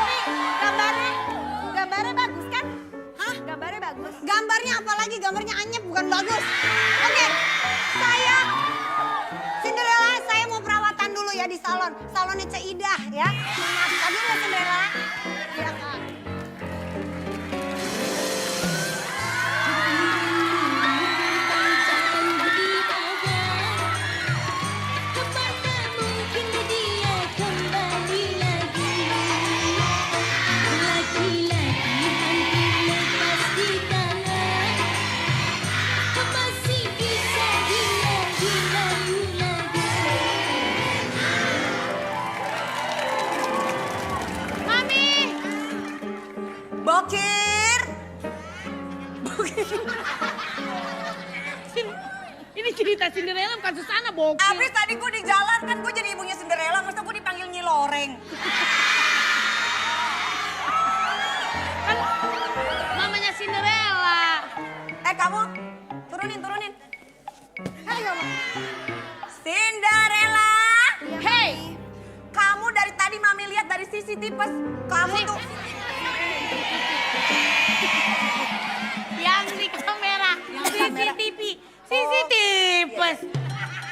F: Gambarnya bagus kan?
G: Hah?
F: Gambarnya bagus.
G: Gambarnya apalagi? Gambarnya anyep bukan bagus. Oke, Cinderella, saya mau perawatan dulu ya di salon. Salonnya Ceidah ya. Mohon maaf, tadi ya Cinderella. Iya Kak.
F: Bokir. Ini cerita Cinderella bukan Susana, Bokir.
H: Abis tadi gue di jalan kan gue jadi ibunya Cinderella, masa gue dipanggil Nyi Loreng.
F: Kan mamanya Cinderella.
H: Kamu turunin. Ayo. Cinderella.
F: Hey,
H: Kamu dari tadi Mami lihat dari sisi tipes. Kamu tuh
F: yang di kamera, CCTV,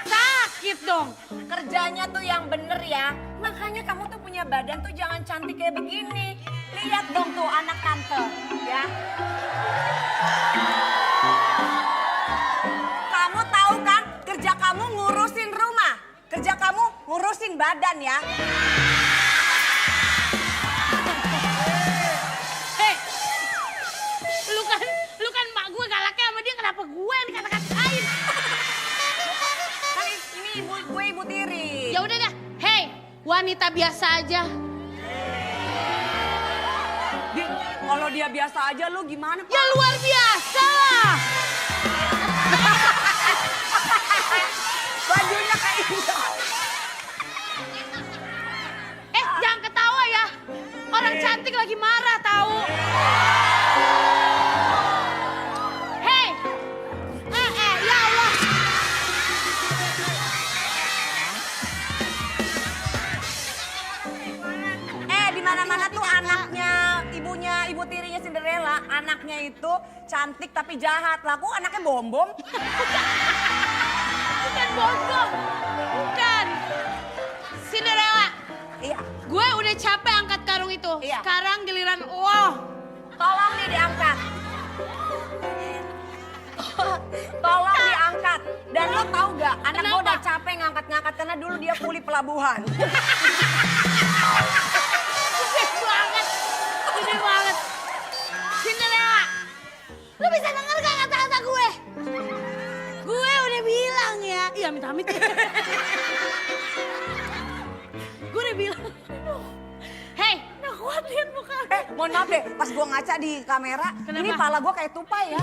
F: sakit dong.
H: kerjanya tuh yang bener ya. Makanya kamu tuh punya badan tuh jangan cantik kayak begini. Lihat dong tuh anak tante ya. Kamu tahu kan kerja kamu ngurusin rumah. Kerja kamu ngurusin badan ya.
F: Hei, lu kan mak gue galaknya sama dia, kenapa gue yang dikata-katain?
H: Kan ini gue ibu tiri.
F: Ya udah dah, hei, wanita biasa aja.
H: Kalau dia biasa aja lu gimana?
F: Ya luar biasa lah.
H: Bajunya kayak gitu.
F: Jangan ketawa ya. Orang cantik lagi marah tahu. Hei.
G: Ya
H: itu cantik tapi jahat. Lah aku anaknya bombom.
F: Bukan bodoh. Bukan. Cinderella.
H: Iya.
F: Gue udah capek angkat karung itu.
H: Iya.
F: Sekarang giliran lo.
H: Tolong nih diangkat. Tolong diangkat. Dan lo tau gak, anak gue udah capek ngangkat-ngangkat karena dulu dia kuli pelabuhan.
F: Gede banget. Gede banget. Cinderella. Lo bisa denger gak kata-kata gue? Gue udah bilang ya. Iya amit-amit. Gue udah bilang. Hei, nah kuat lihat muka.
H: Mohon maaf deh, pas gue ngaca di kamera,
F: Kenapa?
H: ini pala gue kayak tupai ya.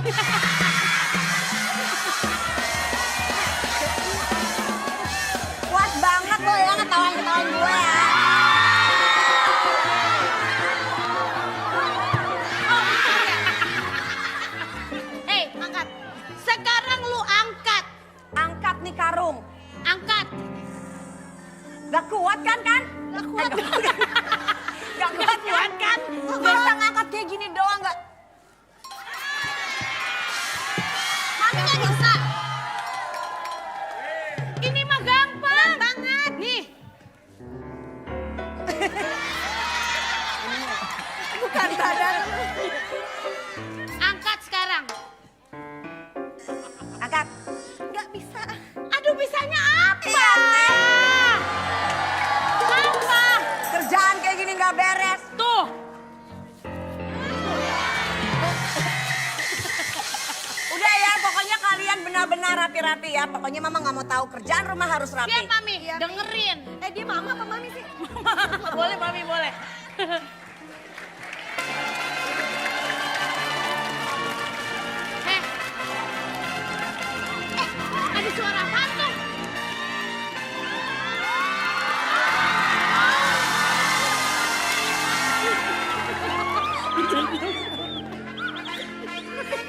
H: Kuat banget lo ya ngetawain-ngetawain gue ya.
F: Hei, angkat. Sekarang lu angkat.
H: Angkat nih karung.
F: Angkat.
H: Gak kuat kan?
F: Gak kuat.
H: Gak kuat kan? Bisa ngangkat kayak gini doang gak?
F: Mami gak bisa. Ini mah gampang. Banget. Nih.
H: Bukan badan.
F: Angkat sekarang.
H: Angkat. Gak bisa.
F: Aduh bisanya apa?
H: Iya,
F: Apa?
H: Kerjaan kayak gini gak beres.
F: Tuh.
H: Udah ya, pokoknya kalian benar-benar rapi-rapi ya. Pokoknya mama gak mau tahu kerjaan rumah harus rapi.
F: Biar Mami dengerin.
H: Dia mama apa mami sih?
F: Boleh Mami, boleh. Ada suara apaan tuh?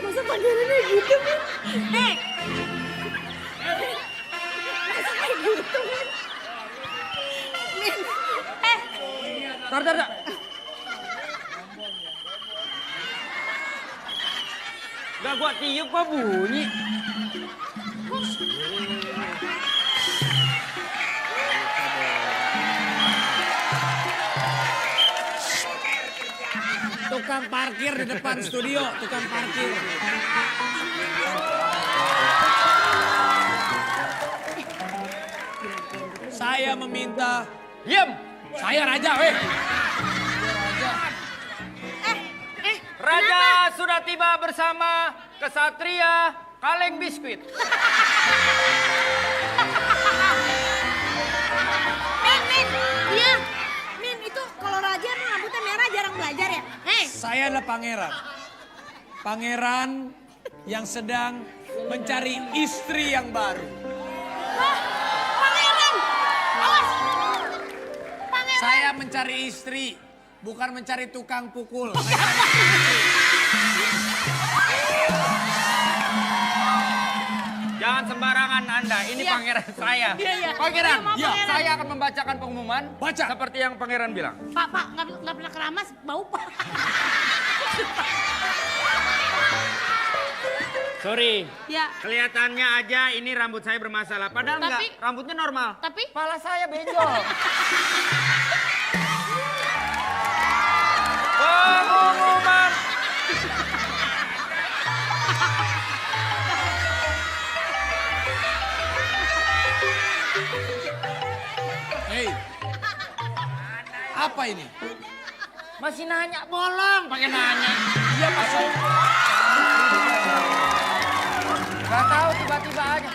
F: Masa panggilannya gitu, Min?
H: Nih,
E: Tar. Gak gua tiup kok bunyi.
C: Tukang parkir di depan studio, tukang parkir. Saya meminta,
E: Diam.
C: saya raja, weh.
E: Raja sudah tiba bersama kesatria kaleng biskuit.
F: Min, iya. Min, itu kalau raja emang rambutnya merah jarang belajar ya? Hei,
C: Saya adalah pangeran. Pangeran yang sedang mencari istri yang baru.
F: pangeran! Awas! Pangeran!
C: Saya mencari istri, bukan mencari tukang pukul.
E: Jangan sembarangan Anda, ini
F: Iya.
E: pangeran saya.
F: Iya.
E: Pangeran,
F: Iya, mau
C: Iya.
F: pangeran.
E: saya akan membacakan pengumuman
C: Baca.
E: seperti yang pangeran bilang.
F: Pak, nggak pernah keramas, bau Pak.
E: Sorry,
F: Ya,
E: kelihatannya aja ini rambut saya bermasalah. Padahal enggak,
F: Tapi-
E: rambutnya normal.
F: tapi
E: Kepala saya benjol. Pengumuman.
C: Hei, apa ini?
E: Masih nanya bolong, pakai nanya.
C: Iya masuk.
E: Gak tahu tiba-tiba aja.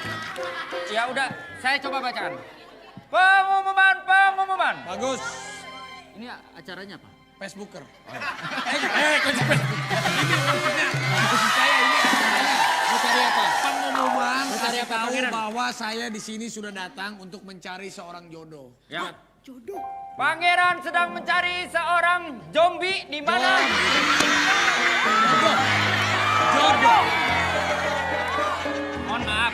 E: Ya udah, saya coba bacakan. Pengumuman.
C: Bagus.
E: Ini acaranya apa?
C: Facebooker. Kok Facebook? Ini maksudnya. Maksud saya ini acaranya.
E: Mencari apa?
C: Pengumuman
E: Mencari
C: kasih
E: apa,
C: tahu
E: Pangeran?
C: bahwa saya di sini sudah datang untuk mencari seorang jodoh.
E: Ya. Pangeran sedang mencari seorang zombie di mana?
C: Jodoh.
E: Mohon maaf.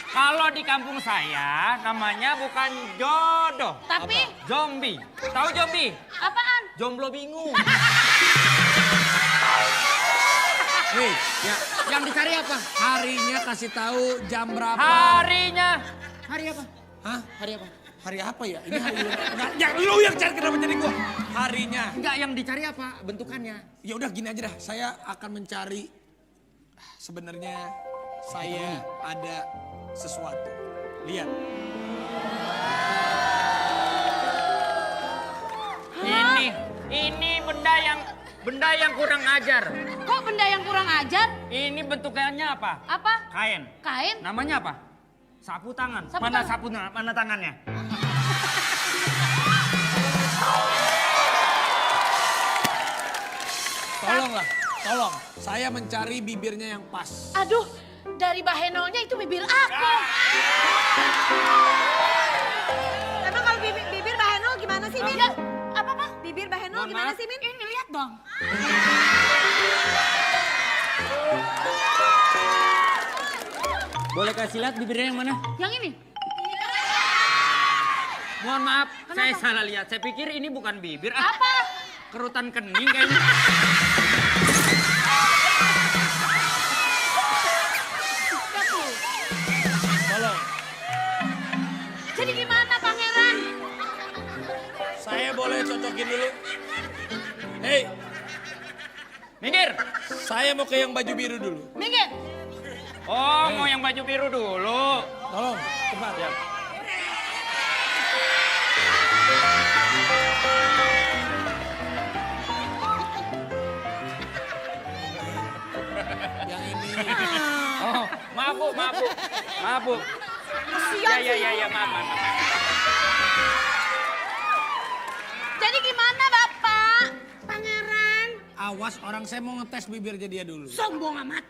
E: Kalau di kampung saya namanya bukan jodoh.
F: tapi
E: Zombie. Tahu zombie?
F: apaan?
E: Jomblo bingung.
C: Hei, ya,
E: Yang dicari apa?
C: harinya kasih tahu jam berapa.
E: Harinya.
D: Hari apa?
C: Hah?
D: Hari apa?
C: Hari apa ya? Ini hari enggak, ya lu yang cari kenapa jadi gua? Harinya.
E: Enggak, yang dicari apa? Bentukannya.
C: Ya udah gini aja dah, saya akan mencari sebenarnya saya ada sesuatu. Lihat.
E: Ini benda yang kurang ajar.
F: Kok benda yang kurang ajar?
E: Ini bentukannya apa?
F: Apa?
E: Kain.
F: Kain?
E: Namanya apa? Sapu tangan.
F: Sapu
E: Mana
F: tangan.
E: sapunya? Mana tangannya?
C: Tolonglah, tolong. Saya mencari bibirnya yang pas.
F: Aduh, dari bahenolnya itu bibir aku.
G: Emang kalau bibir Bahenol gimana sih, Min?
F: Ya, apa?
G: Bibir Bahenol
E: Mohon
G: gimana
E: maaf.
G: sih, Min?
F: Ini lihat dong.
E: Boleh kasih lihat bibirnya yang mana?
F: Yang ini.
E: Mohon maaf, saya salah lihat. Saya pikir ini bukan bibir.
F: Apa?
E: Kerutan kening kayaknya.
C: Tolong.
F: Jadi gimana, Pangeran?
C: Saya boleh cocokin dulu. Hei,
E: Minggir.
C: saya mau ke yang baju biru dulu.
F: Minggir.
E: Oh, mau yang baju biru dulu.
C: Tolong, cepat ya. Yang ini.
E: Oh, maaf bu. Maaf bu. Ya, maaf.
F: Jadi gimana, Bapak? Pangeran.
C: Awas orang saya mau ngetes bibirnya dia dulu.
F: Sombong amat.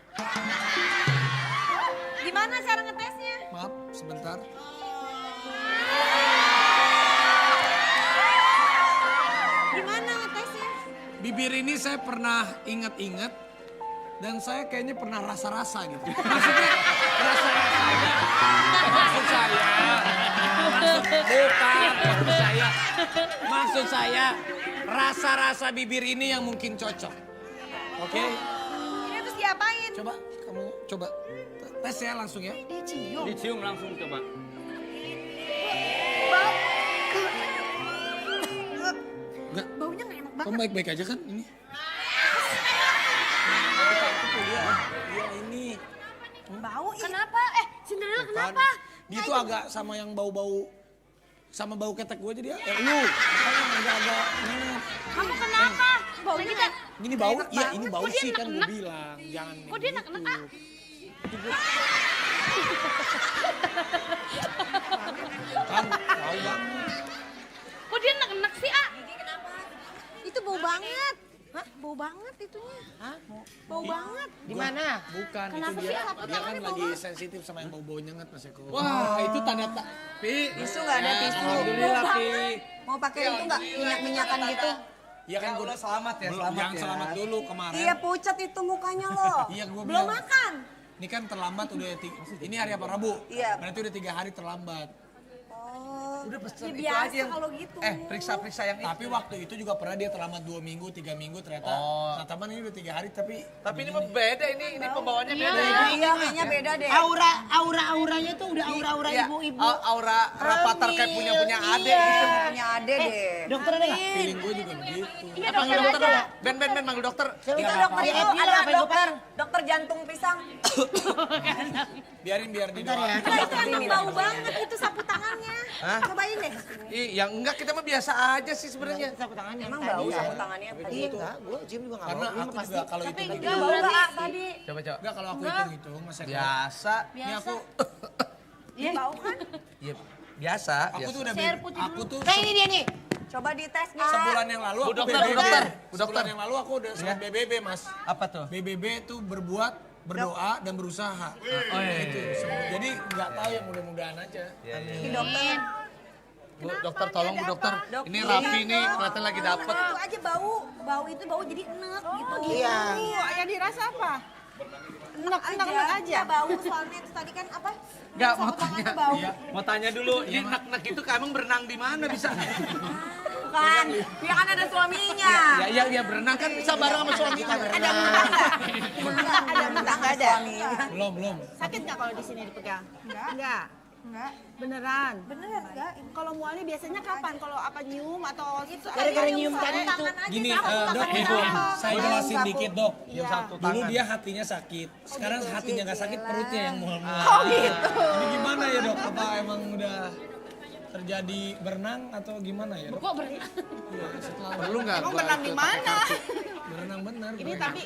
G: Gimana cara ngetesnya?
C: Maaf, sebentar.
G: Gimana ngetesnya?
C: Bibir ini saya pernah ingat-ingat dan saya kayaknya pernah rasa-rasa gitu. Maksudnya rasa-rasanya. Maksud saya rasa-rasa bibir ini yang mungkin cocok. Oke?
G: Ini terus diapain?
C: Coba kamu coba tes ya langsung ya.
E: Dicium langsung coba.
C: Enggak,
G: Baunya gak enak banget.
C: kamu baik-baik aja kan ini? Iya ini.
G: Bau ih.
F: Kenapa? Cinderella
C: Kan,
F: kenapa?
C: dia tuh agak sama yang bau-bau sama bau ketek gue jadi ya. Lu makanya agak-agak ini.
F: Kamu kenapa? Baunya kita.
C: Ini bau, iya ini bau
F: Kok dia
C: sih kan gue
F: enak-enak?
C: bilang. Jangan
F: Kok dia enak-enak, ah?
C: Kan bau banget.
F: Kok dia enak-enak sih, ah?
G: Itu bau banget. Hah? Bau banget itunya.
D: Hah?
G: Bau banget.
D: Di mana?
C: Bukan,
F: Kenapa
C: itu
F: sih
C: dia,
F: sapu
C: dia kan
F: tangannya bau
C: lagi
F: banget?
C: sensitif sama yang bau-bau nyengat Mas Eko. Wah, itu tanda Pi.
G: Tisu nggak ada tisu.
C: Alhamdulillah, Pi.
G: Mau pakai itu nggak minyak-minyakan gitu?
C: Iya kan gue selamat ya, Jangan selamat dulu kemarin.
G: Iya pucat itu mukanya lo.
C: Iya, gua
G: Belum
C: bilang.
G: makan.
C: Ini kan terlambat udah ini hari apa Rabu?
G: Iya.
C: Berarti udah 3 hari terlambat.
G: Udah pesen itu biasa aja kalau gitu.
I: Periksa-periksa yang itu.
C: Tapi waktu itu juga pernah dia terlambat 2 minggu, 3 minggu ternyata. Nah teman ini udah 3 hari tapi.
I: Tapi ini mah beda, ini pembawaannya beda.
G: Iya kayaknya beda deh.
D: Auranya tuh udah aura
I: Iya,
D: ibu-ibu.
I: aura rapatar kayak punya ade
G: Iya,
I: gitu.
G: punya ade deh.
D: Dokter ada nggak?
C: Feeling gue juga begitu.
F: Iya,
I: Panggil dokter dulu. Ben, manggil dokter.
G: Itu
C: Iya,
G: dokter
C: apa-apa.
G: itu
D: Iya,
G: ada
D: apa yang
G: dokter. Dokter jantung pisang.
C: Biar di
D: Bentar ya.
G: Itu emang bau banget itu sapu tangannya.
I: Hah?
G: Cobain deh.
I: Yang enggak kita mah biasa aja sih sebenarnya.
D: Sapu tangannya.
G: Emang
D: tadi
G: bau
D: ya.
G: sapu tangannya tadi.
D: Iya enggak, gue cium juga nggak
C: Karena
D: bau. Ini
C: aku
D: pasti.
C: juga kalau itu
F: enggak
G: Bau
F: berarti.
G: nggak tadi?
I: Coba.
C: Enggak kalau aku hitung Mas Eko.
I: Biasa.
C: Ini aku
G: Bau kan?
I: Iya, biasa.
C: aku tuh udah
F: Share putih
C: aku tuh
D: Nah ini dia nih.
G: Coba dites nih.
C: sebulan yang lalu
I: Bu
C: aku
I: dokter,
C: BBB.
I: bu dokter, bu dokter.
C: Sebulan yang lalu aku udah sempat BBB Mas.
I: Apa tuh?
C: BBB tuh berbuat, berdoa dan berusaha.
I: Oh iya.
C: Itu. Jadi nggak tahu ya mudah-mudahan aja.
G: Ini dokter.
I: Bu dokter tolong bu dokter.
G: Dok,
I: Ini Rapi nih kelihatan lagi dapet.
G: Itu aja bau. Bau itu bau jadi enek gitu.
D: Iya.
G: Yang dirasa apa? Enek aja. Bau soalnya itu tadi kan apa?
I: Enggak
G: Sapu
I: mau
G: tangannya
I: tanya.
G: bau.
I: Mau tanya dulu, ini nak-nak itu emang berenang di mana bisa?
B: kan. Dia kan ada suaminya.
I: Ya berenang kan bisa bareng sama suami.
G: Ada muntah nggak ada?
C: Belum.
G: Sakit nggak kalau di sini dipegang? Enggak. Beneran?
F: Beneran enggak?
G: Kalau mualnya biasanya kapan? Kalau apa nyium atau
D: Gara-gara nyium tadi itu.
C: Gini, dok, saya jelasin dikit dok.
G: Iya.
C: Dulu dia hatinya sakit, sekarang hatinya nggak sakit, perutnya yang mual-mual. Oh gitu. Ini gimana ya dok? Apa emang udah terjadi berenang atau gimana ya dok?
F: Kok berenang?
I: Perlu nggak?
G: Emang berenang di mana?
C: Berenang bener.
G: Ini tapi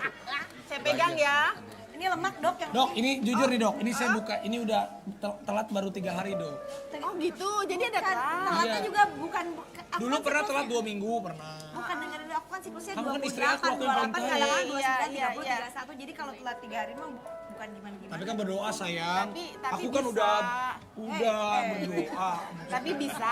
G: saya pegang ya.
F: Ini lemak dok yang
C: Dok, ini jujur nih dok, ini saya buka, ini udah telat baru 3 hari dok.
G: Oh gitu, jadi ada kelas.
F: telatnya
C: Iya.
F: juga bukan aku
C: Dulu
F: kan
C: pernah
F: siklusnya-
C: telat 2 minggu, pernah.
F: Bukan dengerin aku kan siklusnya
C: Kamu kan
F: 28,
C: istri aku yang
F: 28,
C: paling
F: kadang-kadang
C: tahu.
F: 29,
G: Iya,
F: 30,
G: iya.
F: 31. Jadi kalau telat 3 hari mah bukan gimana-gimana.
C: Tapi kan berdoa sayang.
G: Tapi
C: Aku kan
G: bisa.
C: udah berdoa.
G: Tapi bisa.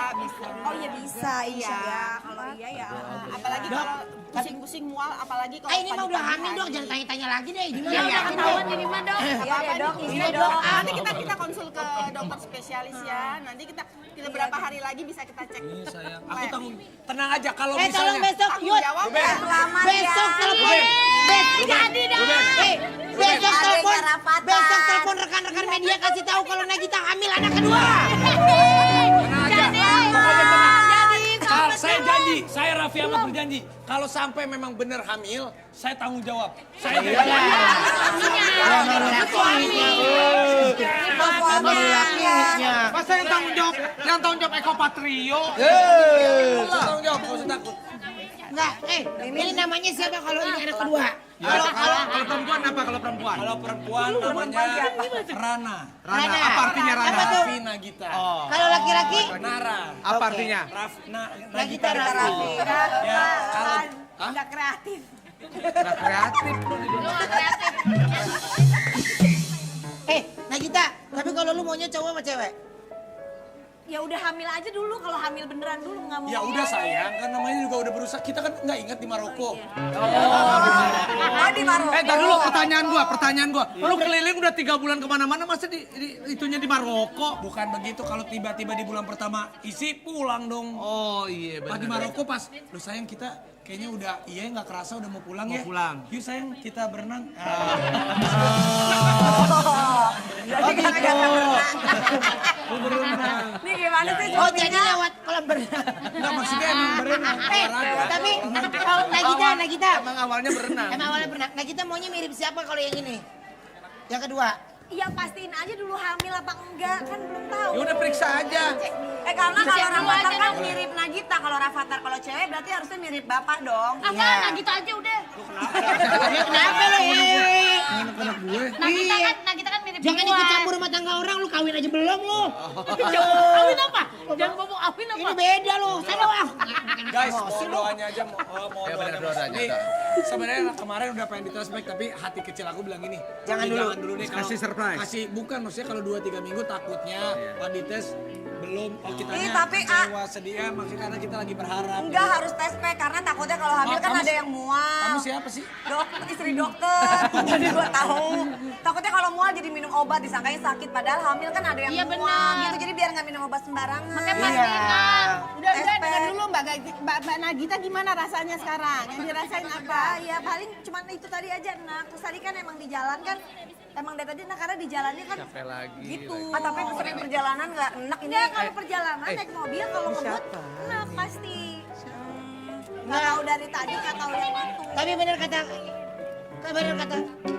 F: Oh iya bisa,
G: Iya.
F: iya. Kalau iya ya.
G: Apalagi kalau pusing-pusing mual, apalagi kalau
D: Ini mah udah
G: pagi-pagi
D: hamil dok,
G: hari.
D: jangan tanya-tanya lagi deh. Gimana
G: Iya,
D: udah
G: iya.
D: hamil?
F: Ketahuan ini mah dok.
B: Iya deh dok,
G: Ini
B: iya dok.
G: Nanti kita konsul ke dokter spesialis ya. Nanti kita beberapa hari lagi bisa kita cek.
C: Iya sayang. Aku tanggung. Tenang aja kalau
D: Tolong
C: misalnya.
D: besok,
G: Tanggung
D: Yud.
G: jawab
C: Ruben.
G: ya.
B: Selamat
D: Besok
B: ya.
D: telepon. Besok
F: Jadi dong.
D: Besok
B: Ada
D: telepon.
B: yang rapatan.
D: Besok telepon rekan-rekan media kasih tahu kalau Nagita hamil anak kedua.
C: Tenang aja. Pokoknya tenang. Saya
F: kan?
C: janji, saya Raffi Ahmad berjanji. Kalau sampai memang benar hamil, saya tanggung jawab. Saya
D: Iya.
I: Masa yang tanggung jawab? Yang tanggung jawab Eko Patrio.
C: Saya tanggung jawab, nggak usah takut.
D: Enggak, ini namanya siapa kalau ini anak kedua?
I: Kalau perempuan apa kalau perempuan?
C: Kalau perempuan namanya Rana.
I: Rana. Apa artinya Rana?
D: Apa tuh?
C: Raffi Nagita.
D: Kalau laki-laki?
C: Nara.
I: Apa artinya?
C: Nagita
D: Nagita
C: Raffi. Ya, kalau
F: Nggak kreatif.
I: Nggak kreatif.
D: Nagita, tapi kalau lu maunya cowok apa cewek?
F: Ya udah hamil aja dulu, kalau hamil beneran dulu nggak mau.
C: ya udah sayang, kan namanya juga udah berusaha. Kita kan nggak ingat di Maroko.
B: Oh di Maroko.
I: Tar dulu pertanyaan gua. Lu keliling udah 3 bulan kemana-mana masa itunya di Maroko?
C: Bukan begitu, kalau tiba-tiba di bulan pertama isi pulang dong.
I: Oh iya
C: Pas di
I: benar.
C: Maroko pas, lu sayang kita kayaknya udah, iya nggak kerasa udah mau pulang ya.
I: Mau pulang.
C: Yuk sayang kita berenang.
B: Jadi gitu.
C: Mau berenang.
B: Ini gimana sih?
D: Oh jadi lewat kolam berenang.
C: Nggak maksudnya emang berenang. olahraga.
D: Tapi kalau Nagita.
I: Emang awalnya berenang.
D: Emang awalnya berenang. Nagita maunya mirip siapa kalau yang ini? Yang kedua?
F: Ya pastiin aja dulu hamil apa enggak, kan belum tahu.
I: Ya udah periksa aja.
B: Karena kalau
F: Cek dulu
B: Rafathar
F: aja
B: kan
F: dong.
B: mirip Nagita. Kalau Rafathar kalau cewek berarti harusnya mirip bapak dong.
F: Apa? Nah gitu aja udah.
D: Kenapa lo?
C: Anak gue.
F: Nah kita kan mirip
D: Jangan
F: gua.
D: ikut campur rumah tangga orang, lu kawin aja belum lu.
F: Kawin apa? Jangan ngomong kawin apa?
D: Ini beda lu. Sana wah.
C: Guys, mohon doanya aja, mohon
I: Ya, benar,
C: doanya.
I: doanya.
C: Ini sebenarnya kemarin udah pengen ditespek, tapi hati kecil aku bilang gini.
D: Jangan
C: "Ini
D: dulu."
C: Jangan dulu nih.
I: Kasih surprise.
C: Kasih, bukan maksudnya kalau 2-3 minggu takutnya pas dites belum, oh kitanya
B: tapi,
C: kecewa, sedih ya, maksudnya karena kita lagi berharap.
B: Enggak harus tes pack karena takutnya kalau hamil kan
C: Kamu-
B: ada yang mual.
C: Kamu siapa sih?
B: Istri dokter. Jadi gua tahu. Takutnya kalau mual jadi minum obat disangkain sakit padahal hamil kan ada yang
F: Iya,
B: mual
F: benar.
B: gitu. Jadi biar nggak minum obat sembarangan.
F: Makanya pastiin kan.
G: Udah
B: SP.
G: dengar dulu Mbak Nagita gimana rasanya sekarang? Yang dirasain apa?
F: Ya paling cuman itu tadi aja. Nah terus tadi kan emang di jalan kan. Emang dari tadi nah karena di jalannya kan
I: Capek lagi.
F: gitu.
B: Ah, tapi sering perjalanan nggak enak ini.
F: Enggak kalau perjalanan naik mobil kalau ngebut enak pasti. Nggak tahu dari tadi nggak tahu yang waktu.
D: Tapi bener kata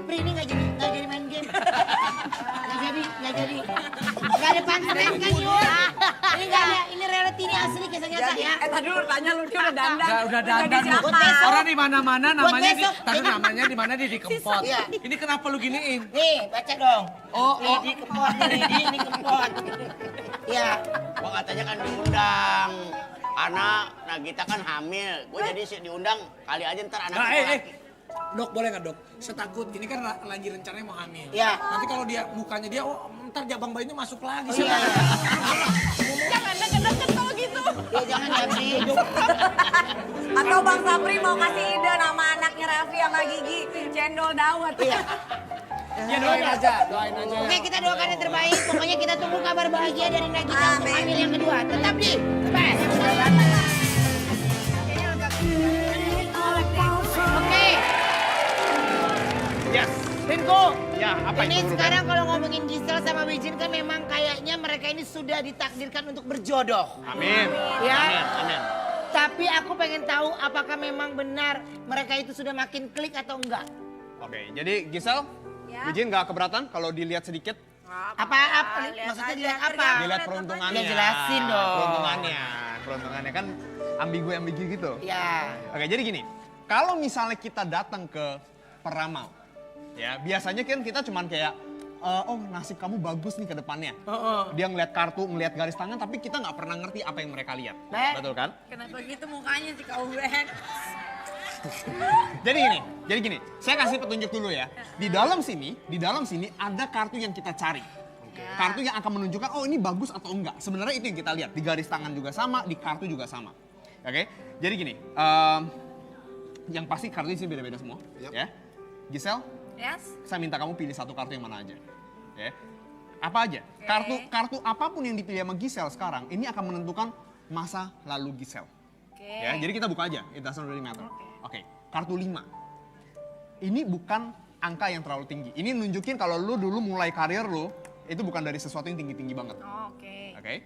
D: Pri ini nggak jadi main game. Nggak jadi. Nggak ada punchline kan Yul? Ini nggak ada, ini reality ini asli kisah nyata
B: Jadi,
D: ya.
B: tadi dulu tanya lu dia udah dandan.
I: Udah dandan.
B: Jadi siapa?
D: Buat besok.
I: Orang di mana-mana namanya
D: besok.
I: namanya di mana di kempot.
D: Iya.
I: Ini kenapa lu giniin?
D: Nih baca dong.
I: Oh,
D: Ini kempot, ini kempot. Iya.
J: Gua katanya kan diundang. Anak Nagita kan hamil. Gue jadi diundang kali aja ntar anak
C: Nah,
J: gua.
C: Dok boleh nggak dok? Setakut ini kan lagi rencananya mau hamil.
D: Iya.
C: Nanti kalau dia mukanya dia, oh ntar jabang bayinya masuk lagi.
D: Iya.
F: Jangan deket-deket kalau gitu.
D: Ya jangan ya Pri.
B: Atau Bang Sapri mau kasih ide nama anaknya Raffi sama Gigi, cendol dawet.
D: Iya.
C: Ya doain aja.
D: Oke kita doakan yang terbaik. Pokoknya kita tunggu kabar bahagia dari Nagita untuk
B: Amin.
D: hamil yang kedua. Tetap di Best. Tinku,
J: Ya, apa
D: ini
J: itu, Ruben?
D: sekarang kalau ngomongin Gisel sama Wijin kan memang kayaknya mereka ini sudah ditakdirkan untuk berjodoh.
J: Amin.
D: Ya.
J: Amin. Amin.
D: Tapi aku pengen tahu apakah memang benar mereka itu sudah makin klik atau enggak.
I: Oke, jadi Gisel, Wijin nggak keberatan kalau dilihat sedikit?
D: Apa? Maksudnya dilihat apa?
I: Dilihat peruntungannya.
D: Ya, jelasin dong.
I: Peruntungannya kan ambigu gitu.
D: Ya.
I: Oke, jadi gini, kalau misalnya kita datang ke peramal, ya biasanya kan kita cuman kayak, oh nasib kamu bagus nih ke depannya. Dia ngeliat kartu, ngeliat garis tangan, tapi kita nggak pernah ngerti apa yang mereka lihat. Betul kan?
B: Kenapa gitu mukanya sih Kak Uben?
I: Jadi gini, saya kasih petunjuk dulu ya. Di dalam sini ada kartu yang kita cari. Kartu yang akan menunjukkan, oh ini bagus atau enggak. Sebenarnya itu yang kita lihat. Di garis tangan juga sama, di kartu juga sama. Oke, jadi gini, yang pasti kartu di sini beda-beda semua. Ya, Gisel, saya minta kamu pilih satu kartu yang mana aja. Ya, apa aja? Kartu apapun yang dipilih sama Gisel sekarang, ini akan menentukan masa lalu Gisel. Ya, jadi kita buka aja. It doesn't really matter. Oke, kartu 5. Ini bukan angka yang terlalu tinggi. Ini nunjukin kalau lu dulu mulai karir lu, itu bukan dari sesuatu yang tinggi-tinggi banget. Oke.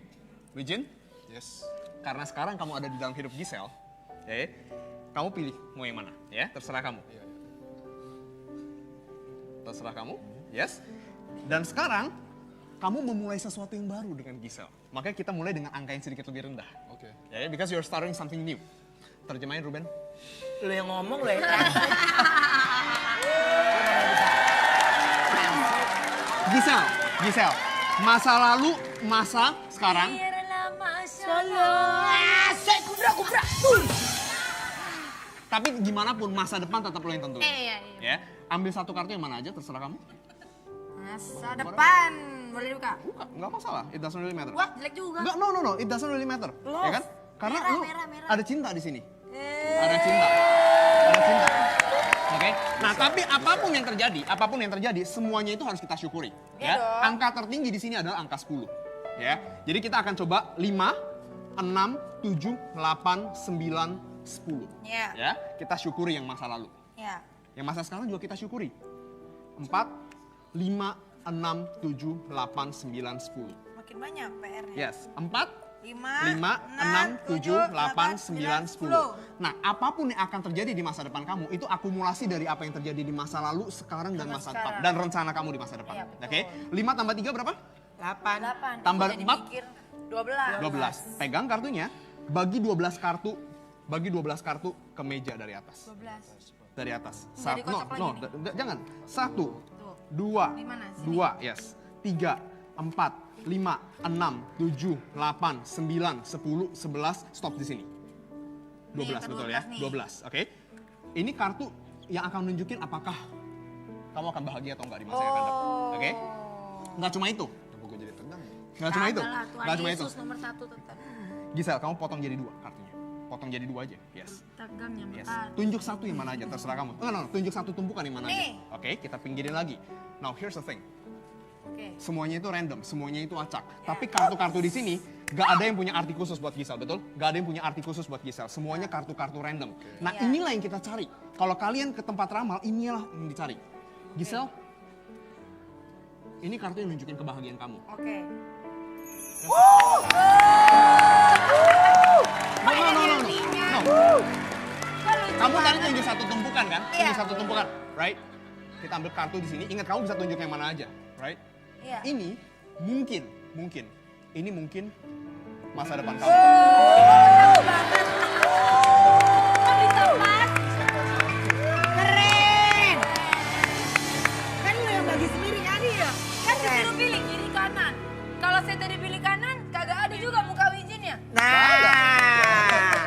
I: Wijin?
A: Yes.
I: Karena sekarang kamu ada di dalam hidup Gisel, ya, kamu pilih mau yang mana, ya, terserah kamu. Terserah kamu, yes. Dan sekarang, kamu memulai sesuatu yang baru dengan Gisel. Makanya kita mulai dengan angka yang sedikit lebih rendah.
A: Oke.
I: Ya, because you're starting something new. Terjemahin Ruben.
D: Lu yang ngomong, lu yang
I: Gisel, masa lalu, masa sekarang. Tapi gimana pun masa depan tetap lo yang tentuin.
B: Iya.
I: Ya, ambil satu kartu yang mana aja terserah kamu.
B: Masa depan, boleh dibuka?
I: Buka, nggak masalah. It doesn't really matter.
B: Wah, jelek juga.
I: Nggak, no. It doesn't really matter. Ya kan? Karena
B: Merah,
I: lu
B: merah.
I: ada cinta di sini. Ada cinta. Oke. Nah, tapi apapun yang terjadi, semuanya itu harus kita syukuri. Ya. Angka tertinggi di sini adalah angka 10. Ya. Jadi kita akan coba 5, 6, 7, 8, 9, 10. Ya. Kita syukuri yang masa lalu. Yang masa sekarang juga kita syukuri. 4, 5, 6, 7, 8, 9, 10.
B: Makin banyak PR-nya.
I: Yes, 4,
B: 5,
I: 6, 7, 8, 9, 10. Nah, apapun yang akan terjadi di masa depan kamu, itu akumulasi dari apa yang terjadi di masa lalu, sekarang, dan masa depan. Dan rencana kamu di masa depan.
B: Iya,
I: Oke? 5 tambah 3 berapa?
B: 8.
I: Tambah
B: Jadi
I: 4?
B: mikir 12.
I: 12. Pegang kartunya, bagi 12 kartu ke meja dari atas.
B: 12.
I: Dari atas.
B: Jadi kocok lagi nih.
I: Jangan. 1, 2,
B: Di mana? Sini?
I: 2, yes. 3, 4, 5, 6, 7, 8, 9, 10, 11, stop di sini. 12
B: Nih,
I: betul ya?
B: ke-12 nih.
I: 12, oke. Ini kartu yang akan nunjukin apakah kamu akan bahagia atau enggak di masa yang akan datang. Oke? Nggak cuma itu.
A: Gue jadi tegang.
I: Nggak cuma itu.
B: Adalah Tuhan
I: Nggak cuma itu.
B: Yesus nomor 1 tetap.
I: Gisel, kamu potong jadi 2 kartunya. Potong jadi 2 aja. Yes.
B: Tegang yang
I: Yes.
B: empat.
I: Tunjuk satu yang mana aja, terserah kamu. No, tunjuk satu tumpukan yang mana
B: Nih.
I: aja. Oke, kita pinggirin lagi. Now, here's the thing.
B: Oke.
I: Semuanya itu random, semuanya itu acak. Tapi kartu-kartu di sini gak ada yang punya arti khusus buat Gisel, betul? Gak ada yang punya arti khusus buat Gisel. Semuanya kartu-kartu random. Nah, inilah yang kita cari. Kalau kalian ke tempat ramal, inilah yang dicari. Gisel, ini kartu yang nunjukin kebahagiaan kamu.
B: Oke.
I: No. Kamu tadi tunjuk satu tumpukan kan? Tunjuk satu tumpukan, right? Kita ambil kartu di sini. Ingat, kamu bisa tunjuk yang mana aja, right?
B: Iya.
I: Ini mungkin, ini mungkin masa depan kamu.
B: Kok bisa Mas?
G: Keren. Kan lu yang bagi sendiri jadi ya.
B: Kan disuruh pilih kiri kanan. Kalau saya tadi pilih kanan, kagak ada juga muka Wijinnya.
D: Nah,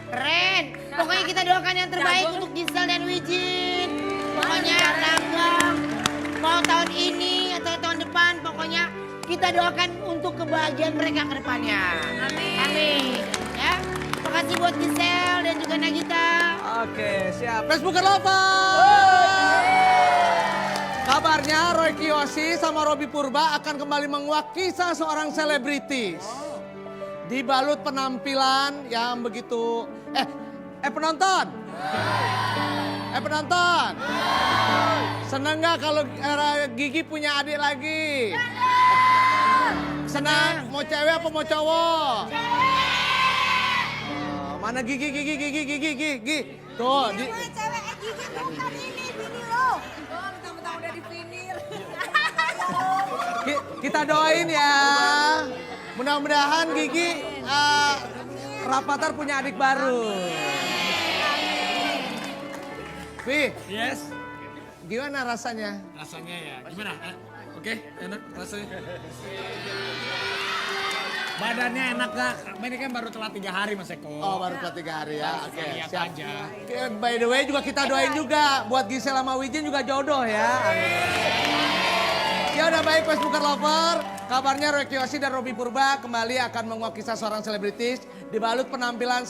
D: keren. Pokoknya kita doakan yang terbaik untuk Gisel dan Wijin. Pokoknya langgeng, mau tahun ini atau tahun depan, pokoknya kita doakan untuk kebahagiaan mereka ke depannya. Amin. Ya, makasih buat Gisel dan juga Nagita.
C: Oke, siap. Facebooker Lover! Kabarnya Roy Kiyoshi sama Robby Purba akan kembali menguak kisah seorang selebritis. Dibalut penampilan yang begitu... penonton! Penonton! Senang nggak kalau Gigi punya adik lagi? Senang. Mau cewek apa mau cowok? Oh, mana Gigi? Tuh.
G: Cewek Gigi bukan ini bini lo.
B: Mentang-mentang udah di finir.
C: Kita doain ya. Mudah-mudahan Gigi Rapatar punya adik baru. Vi,
E: Yes.
C: gimana rasanya?
E: Rasanya ya, gimana? Oke, enak rasanya. Badannya enak gak? Ini kan baru telat 3 hari Mas Eko.
C: Oh, baru telat 3 hari ya. Oke,
E: Lihat
C: siap.
E: aja.
C: Oke, by the way juga kita doain juga buat Gisel sama Wijin juga jodoh ya. Ya udah baik Facebooker Lover, kabarnya Roy Kiyoshi dan Robby Purba kembali akan menguak kisah seorang selebritis dibalut penampilan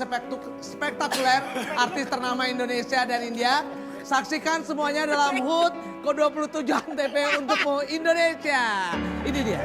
C: spektakuler artis ternama Indonesia dan India. Saksikan semuanya dalam HUT ke-27 Antv untuk Indonesia. Ini dia.